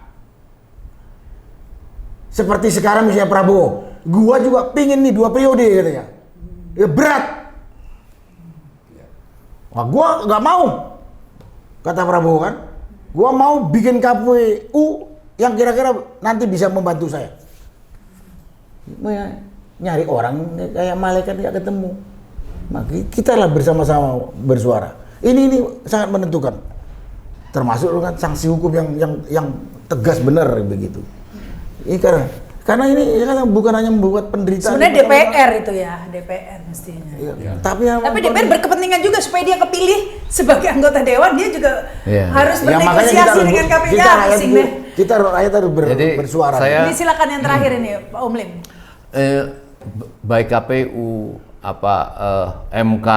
seperti sekarang misalnya Prabowo, gua juga pingin nih 2 periode katanya. Ya berat. Wah, gua nggak mau, kata Prabowo kan. Gua mau bikin KPU yang kira-kira nanti bisa membantu saya. Nyari orang kayak malaikat nggak ketemu. Maka kita lah bersama-sama bersuara. Ini sangat menentukan. Termasuk kan sanksi hukum yang tegas benar begitu. Ini karena ini kan bukan hanya membuat penderitaan. Sebenarnya DPR itu ya, DPR mestinya. Iya. Tapi DPR berkepentingan juga supaya dia kepilih sebagai anggota dewan, dia juga Iya. harus Ya, makanya bernegosiasi dengan KPU. kita Ya, rakyat pusing itu- deh. kita rakyat harus Jadi, bersuara. saya- Ini silakan yang terakhir ini, Pak Umlim. Baik KPU, MK,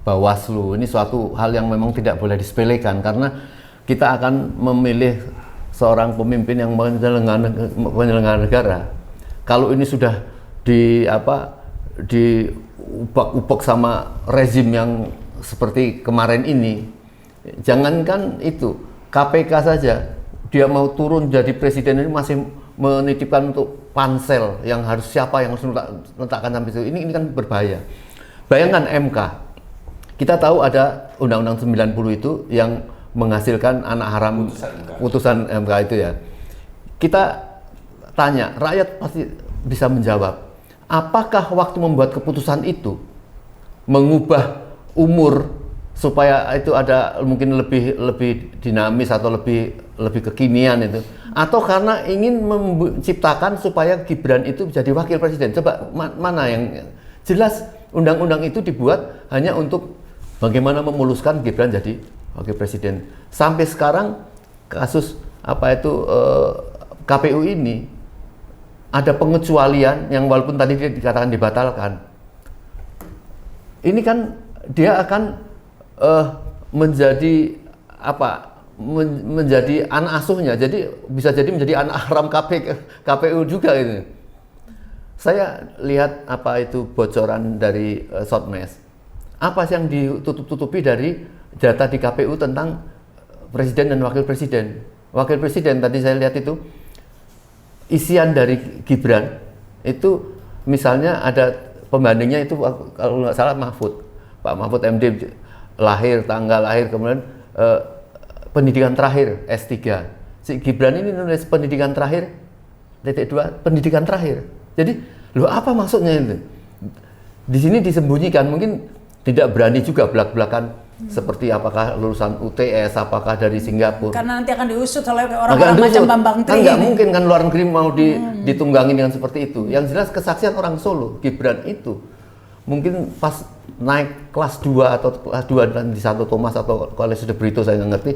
Bawaslu, ini suatu hal yang memang tidak boleh disepelekan karena kita akan memilih seorang pemimpin yang penyelenggara negara. Kalau ini sudah diubak-ubak sama rezim yang seperti kemarin ini, jangankan itu, KPK saja dia mau turun jadi presiden ini masih menitipkan untuk pansel yang harus siapa yang harus letakkan sampai itu. Ini kan berbahaya. Bayangkan MK. Kita tahu ada Undang-Undang 90 itu yang menghasilkan anak haram putusan MK itu ya. Kita tanya, rakyat pasti bisa menjawab. Apakah waktu membuat keputusan itu mengubah umur supaya itu ada mungkin lebih dinamis atau lebih kekinian itu, atau karena ingin menciptakan supaya Gibran itu jadi wakil presiden? Coba mana yang jelas? Undang-undang itu dibuat hanya untuk bagaimana memuluskan Gibran jadi wakil presiden. Sampai sekarang kasus KPU ini ada pengecualian yang walaupun tadi dia dikatakan dibatalkan. Ini kan dia akan menjadi menjadi anak asuhnya, jadi bisa jadi menjadi anak haram KPU juga ini. Saya lihat bocoran dari Sotmes. Apa sih yang ditutup-tutupi dari data di KPU tentang presiden dan wakil presiden? Wakil presiden tadi saya lihat itu isian dari Gibran itu misalnya ada pembandingnya itu kalau nggak salah Pak Mahfud MD lahir, tanggal lahir, kemudian pendidikan terakhir S3. si Gibran ini nulis pendidikan terakhir, titik 2, pendidikan terakhir. Jadi, loh apa maksudnya itu? Di sini disembunyikan, mungkin tidak berani juga belak-belakan seperti apakah lulusan UTS, apakah dari Singapura. Karena nanti akan diusut oleh orang-orang macam Bambang Tri. Kan nggak mungkin kan luar negeri mau ditunggangin dengan seperti itu. Yang jelas kesaksian orang Solo, Gibran itu mungkin pas naik kelas 2 atau kelas 2 dan di Santo Thomas atau College de Brito, saya nggak ngerti,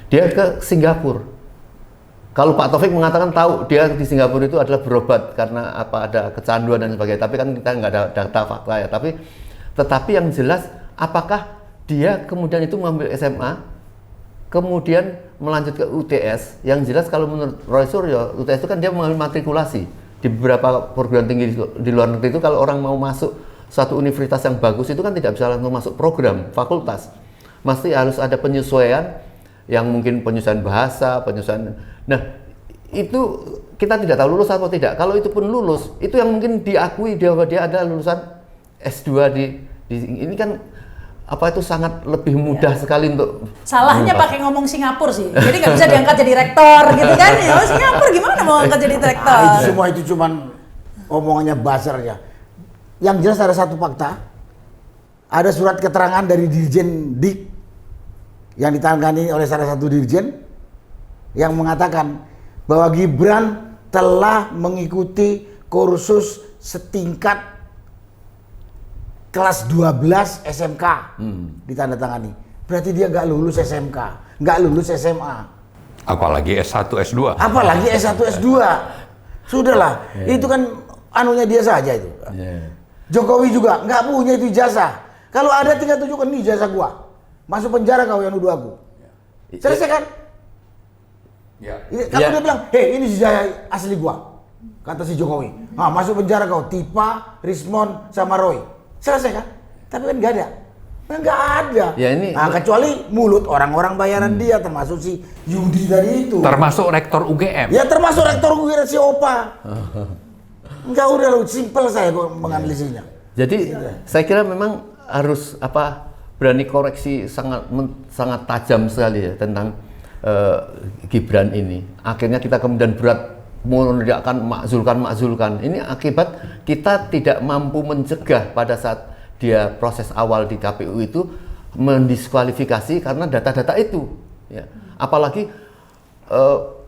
dia ke Singapura. Kalau Pak Taufik mengatakan tahu dia di Singapura itu adalah berobat karena apa, ada kecanduan dan sebagainya, tapi kan kita nggak ada data fakta ya. Tetapi yang jelas apakah dia kemudian itu mengambil SMA, kemudian melanjut ke UTS. Yang jelas kalau menurut Roy Suryo, UTS itu kan dia mengambil matrikulasi di beberapa perguruan tinggi di luar negeri itu. Kalau orang mau masuk suatu universitas yang bagus itu kan tidak bisa langsung masuk program, fakultas. Mesti harus ada penyesuaian, yang mungkin penyesuaian bahasa, penyesuaian. Nah, itu kita tidak tahu lulus atau tidak. Kalau itu pun lulus, itu yang mungkin diakui bahwa dia ada lulusan S2 di ini kan apa itu sangat lebih mudah sekali untuk salahnya pakai ngomong Singapura sih, jadi nggak bisa diangkat jadi rektor gitu kan. Ya Singapura gimana mau angkat jadi rektor? Itu semua itu cuman omongannya buzzer ya. Yang jelas ada satu fakta, ada surat keterangan dari Dirjen Dik yang ditangani oleh salah satu dirjen yang mengatakan bahwa Gibran telah mengikuti kursus setingkat kelas 12 SMK ditandatangani. Berarti dia nggak lulus SMK, nggak lulus SMA. Apalagi S1, S2. Apalagi S1, S2. Sudahlah, itu kan anunya dia saja itu. Jokowi juga nggak punya itu ijazah. Kalau ada tinggal tunjukkan nih ijazah gua. Masuk penjara kau yang nuduh aku. Selesai kan? Ya. Kalau dia bilang, hei ini ijazah asli gua. Kata si Jokowi. Nah, masuk penjara kau, Tipa, Rismond, sama Roy. Selesai kan? Tapi kan nggak ada. Nggak ada. Ya ini. Nah, kecuali mulut orang-orang bayaran dia, termasuk si Yudi tadi itu. Termasuk rektor UGM. Ya termasuk rektor UGM si Opa. Enggak, udah lu simpel saya kok menganalisisnya. Jadi saya kira memang harus berani koreksi sangat tajam sekali ya tentang Gibran ini. Akhirnya kita kemudian berat menegakkan makzulkan. Ini akibat kita tidak mampu mencegah pada saat dia proses awal di KPU itu mendiskualifikasi karena data-data itu. Ya. Apalagi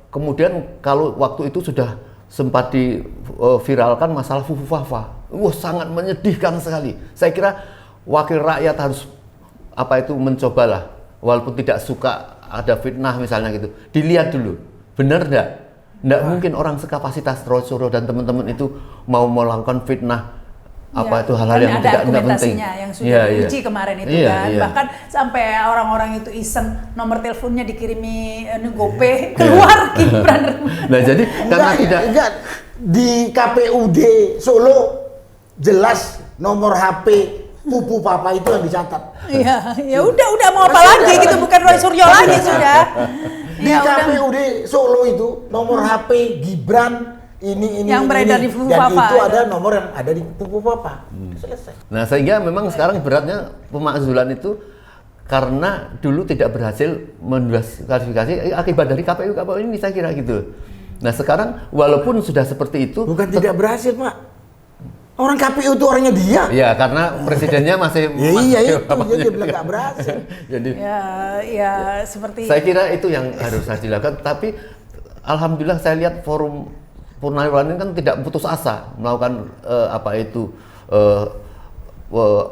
kemudian kalau waktu itu sudah sempat diviralkan masalah Fufu Fafa. Sangat menyedihkan sekali. Saya kira wakil rakyat harus mencobalah, walaupun tidak suka ada fitnah misalnya gitu. Dilihat dulu, benar enggak? Nggak mungkin orang sekapasitas Roy Suryo dan teman-teman itu mau melakukan fitnah hal-hal yang tidak penting. Yang sudah diuji kemarin itu kan. Bahkan sampai orang-orang itu iseng nomor teleponnya dikirimi GoPay keluar Gibran. Nah, jadi karena enggak di KPUD Solo jelas nomor HP Pupu Papa itu yang dicatat. Iya, ya udah mau apa lagi gitu, bukan Roy Suryo lagi sudah. Di KPUD Solo itu nomor HP Gibran ini yang beredar di Pupu dan Papa. itu ada nomor yang ada di Pupu Papa. Selesai. Nah, sehingga memang sekarang beratnya pemakzulan itu karena dulu tidak berhasil mendiskualifikasi akibat dari KPU ini, saya kira gitu. Nah, sekarang walaupun sudah seperti itu bukan tidak berhasil, Pak. Orang KPU itu orangnya dia. Ya, karena presidennya masih iya itu dia bilang nggak berhasil. Jadi ya seperti saya kira itu yang harus dilakukan. Tapi alhamdulillah saya lihat forum Purnawirawan ini kan tidak putus asa melakukan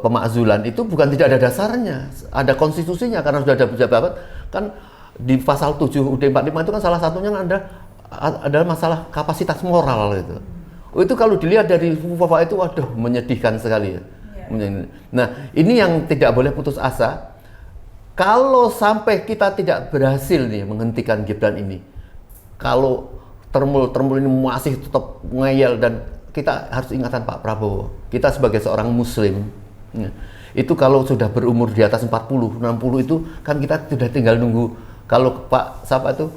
pemakzulan itu bukan tidak ada dasarnya, ada konstitusinya karena sudah ada pejabat kan di pasal 7 UUD 45 itu kan salah satunya ada masalah kapasitas moral gitu. Itu kalau dilihat dari Fafa itu menyedihkan sekali ya. Nah, ini yang tidak boleh putus asa. Kalau sampai kita tidak berhasil nih menghentikan Gibran ini, kalau termul ini masih tetap ngeyel, dan kita harus ingatan Pak Prabowo, kita sebagai seorang muslim ya, itu kalau sudah berumur di atas 40, 60 itu kan kita sudah tinggal nunggu. Kalau Pak siapa itu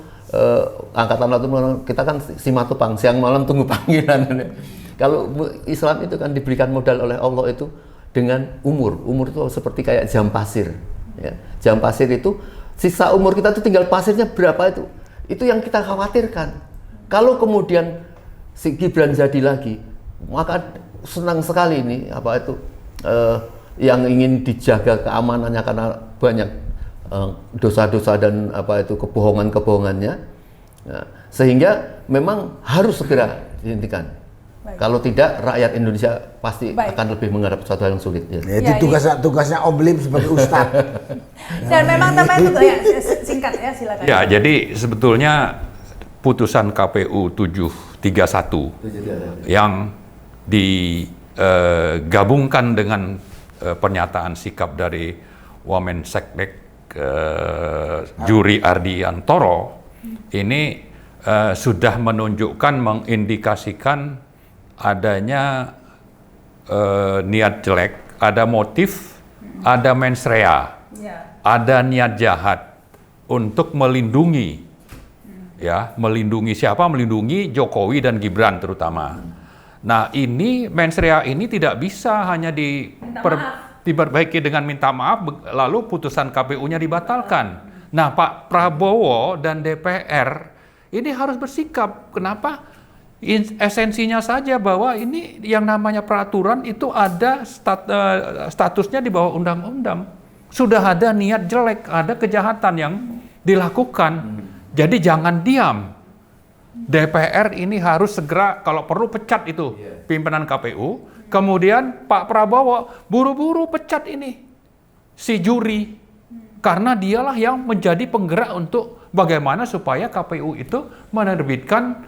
angkatan laut kita kan simatupang, siang malam tunggu panggilan. Kalau Islam itu kan diberikan modal oleh Allah itu dengan umur itu seperti kayak jam pasir ya. Jam pasir itu sisa umur kita itu tinggal pasirnya berapa itu. Itu yang kita khawatirkan. Kalau kemudian si Gibran jadi lagi, maka senang sekali ini yang ingin dijaga keamanannya karena banyak dosa-dosa dan kebohongan-kebohongannya. Nah, sehingga memang harus segera dihentikan. Baik. Kalau tidak, rakyat Indonesia pasti Baik. akan lebih menghadapi sesuatu yang sulit. Ya. Ya, itu tugasnya Om Lim sebagai ustadz. Dan memang tambahan itu ya singkat ya silakan. Ya, jadi sebetulnya putusan KPU 731 yang digabungkan dengan pernyataan sikap dari Wamenseknek Juri Ardiantoro ini sudah menunjukkan, mengindikasikan adanya niat jelek, ada motif, ada mens rea, ada niat jahat untuk melindungi, melindungi siapa? Melindungi Jokowi dan Gibran terutama. Nah, ini mens rea ini tidak bisa hanya diperbaiki dengan minta maaf, lalu putusan KPU-nya dibatalkan. Nah, Pak Prabowo dan DPR ini harus bersikap. Kenapa? Esensinya saja bahwa ini yang namanya peraturan itu ada statusnya di bawah undang-undang. Sudah ada niat jelek, ada kejahatan yang dilakukan. Jadi jangan diam. DPR ini harus segera, kalau perlu pecat itu pimpinan KPU. Kemudian Pak Prabowo buru-buru pecat ini si juri. Karena dialah yang menjadi penggerak untuk bagaimana supaya KPU itu menerbitkan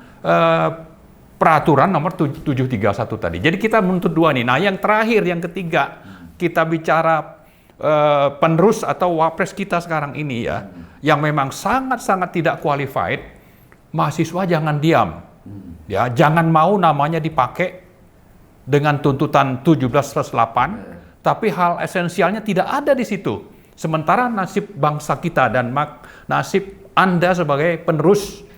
peraturan nomor 731 tadi. Jadi kita menuntut dua nih. Nah, yang terakhir, yang ketiga, kita bicara penerus atau wapres kita sekarang ini ya, yang memang sangat-sangat tidak qualified. Mahasiswa jangan diam. Ya, jangan mau namanya dipakai dengan tuntutan 17+8, tapi hal esensialnya tidak ada di situ. Sementara nasib bangsa kita dan nasib Anda sebagai penerus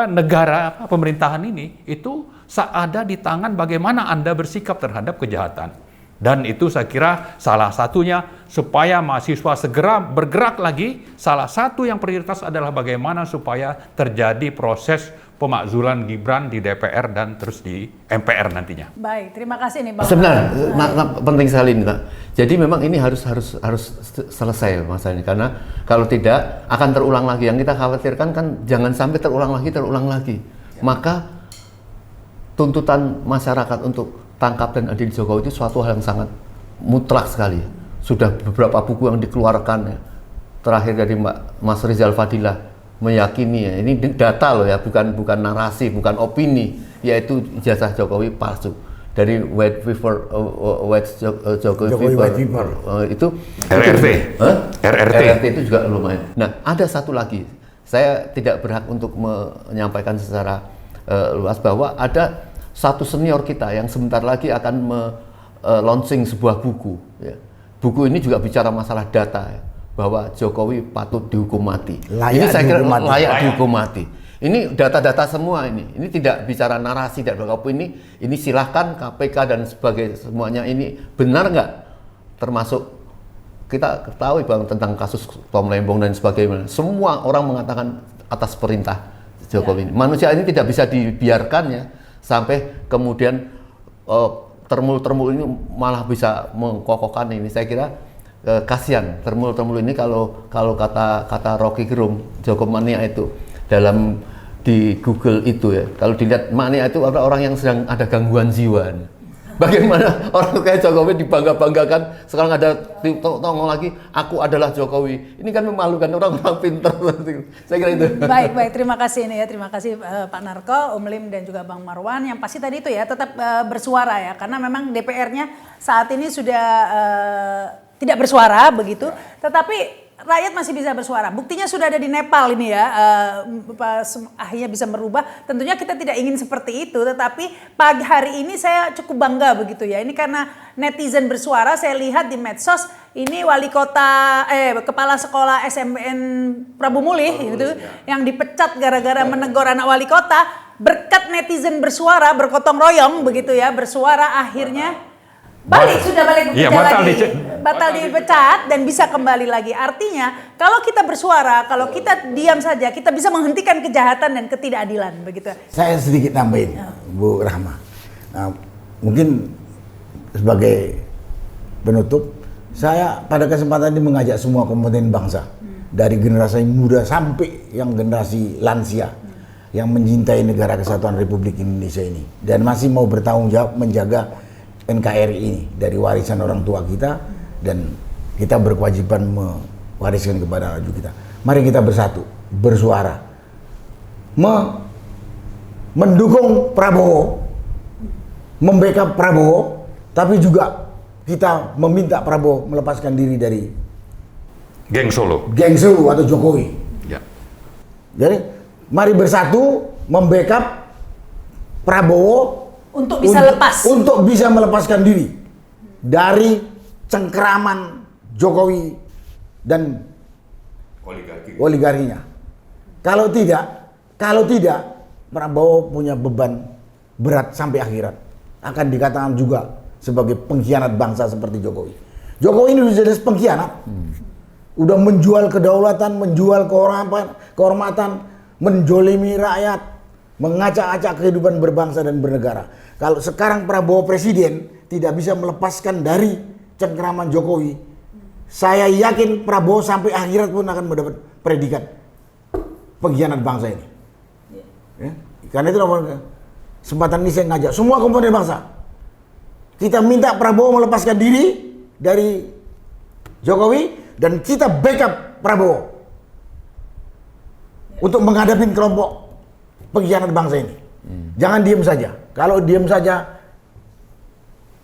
negara pemerintahan ini itu ada di tangan bagaimana Anda bersikap terhadap kejahatan. Dan itu saya kira salah satunya supaya mahasiswa segera bergerak lagi, salah satu yang prioritas adalah bagaimana supaya terjadi proses pemakzulan Gibran di DPR dan terus di MPR nantinya. Baik, terima kasih nih Bang. Sebenarnya penting sekali ini, Pak. Jadi memang ini harus selesai masalahnya, karena kalau tidak akan terulang lagi. Yang kita khawatirkan kan jangan sampai terulang lagi. Maka tuntutan masyarakat untuk tangkap dan adil Jokowi itu suatu hal yang sangat mutlak sekali. Sudah beberapa buku yang dikeluarkan ya. Terakhir dari Mas Rizal Fadilah meyakini ya, ini data loh ya, bukan narasi, bukan opini, yaitu ijazah Jokowi palsu. Dari White Jokowi Fever. Itu RRT itu juga lumayan. Nah, ada satu lagi, saya tidak berhak untuk menyampaikan secara luas bahwa ada satu senior kita yang sebentar lagi akan launching sebuah buku. Ya. Buku ini juga bicara masalah data, ya, bahwa Jokowi patut dihukum mati. Ini saya kira layak dihukum mati. Ini data-data semua ini. Ini tidak bicara narasi, tidak berapa ini silahkan KPK dan sebagai semuanya ini benar nggak? Termasuk kita ketahui bahwa tentang kasus Tom Lembong dan sebagainya. Semua orang mengatakan atas perintah Jokowi ini. Manusia ini tidak bisa dibiarkan ya sampai kemudian termul-termul ini malah bisa mengkokohkan ini. Saya kira kasihan termul-termul ini kalau kata Rocky Gerung, Joko Mania itu dalam di Google itu ya, kalau dilihat mania itu orang yang sedang ada gangguan jiwa. Bagaimana orang kayak Jokowi dibangga-banggakan, sekarang ada tongol lagi, aku adalah Jokowi. Ini kan memalukan orang-orang pinter. Saya kira itu. Baik, terima kasih ini ya, terima kasih Pak Narko, Om Lim dan juga Bang Marwan. Yang pasti tadi itu ya tetap bersuara ya, karena memang DPR-nya saat ini sudah tidak bersuara begitu, tetapi rakyat masih bisa bersuara. Buktinya sudah ada di Nepal ini ya, akhirnya bisa merubah. Tentunya kita tidak ingin seperti itu, tetapi pagi hari ini saya cukup bangga begitu ya. Ini karena netizen bersuara, saya lihat di medsos, ini wali kota, kepala sekolah SMPN Prabu Mulih gitu, yang dipecat gara-gara menegur anak wali kota. Berkat netizen bersuara, bergotong royong begitu ya, bersuara akhirnya Balik, sudah balik bekerja Iya, batal lagi. Batal di- dipecat dan bisa kembali lagi. Artinya, kalau kita bersuara, kalau kita diam saja, kita bisa menghentikan kejahatan dan ketidakadilan, begitu. Saya sedikit nambahin, Bu Rahma. Nah, mungkin sebagai penutup, saya pada kesempatan ini mengajak semua komponen bangsa, dari generasi muda sampai yang generasi lansia, yang mencintai negara kesatuan Republik Indonesia ini, dan masih mau bertanggung jawab menjaga NKRI ini dari warisan orang tua kita, dan kita berkewajiban mewariskan kepada cucu kita. Mari kita bersatu, bersuara, mendukung Prabowo, membackup Prabowo, tapi juga kita meminta Prabowo melepaskan diri dari Geng Solo. geng Solo atau Jokowi. Ya. Jadi mari bersatu membackup Prabowo Untuk bisa lepas. untuk bisa melepaskan diri dari cengkeraman Jokowi dan oligarkinya. Kalau tidak, Prabowo punya beban berat sampai akhirat. Akan dikatakan juga sebagai pengkhianat bangsa seperti Jokowi. Jokowi ini sudah jelas pengkhianat. Udah menjual kedaulatan, menjual kehormatan, menjolimi rakyat, mengacak-acak kehidupan berbangsa dan bernegara. Kalau sekarang Prabowo presiden tidak bisa melepaskan dari cengkeraman Jokowi, saya yakin Prabowo sampai akhirat pun akan mendapat predikat pengkhianat bangsa ini. Ya? Karena itu kesempatan ini saya ngajak semua komponen bangsa. Kita minta Prabowo melepaskan diri dari Jokowi dan kita backup Prabowo untuk menghadapi kelompok pengkhianat bangsa ini. Jangan diam saja. Kalau diam saja,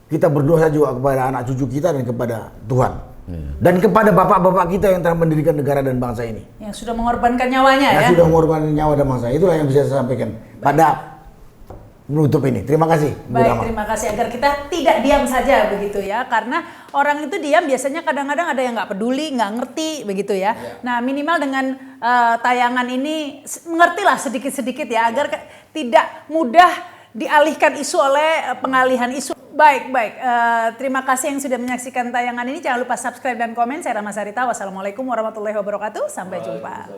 kita berdosa juga kepada anak cucu kita dan kepada Tuhan. Dan kepada bapak-bapak kita yang telah mendirikan negara dan bangsa ini. Yang sudah mengorbankan nyawanya ya. Yang sudah mengorbankan nyawa dan bangsa. Itulah yang bisa saya sampaikan pada menutup ini. Terima kasih, Bu Baik, Rama. terima kasih. Agar kita tidak diam saja begitu ya. Karena orang itu diam biasanya kadang-kadang ada yang nggak peduli, nggak ngerti begitu ya. Nah minimal dengan tayangan ini mengertilah sedikit-sedikit ya. Agar tidak mudah dialihkan isu oleh pengalihan isu. Baik. Terima kasih yang sudah menyaksikan tayangan ini. Jangan lupa subscribe dan komen. Saya Rama Sarita. Wassalamualaikum warahmatullahi wabarakatuh. Sampai jumpa.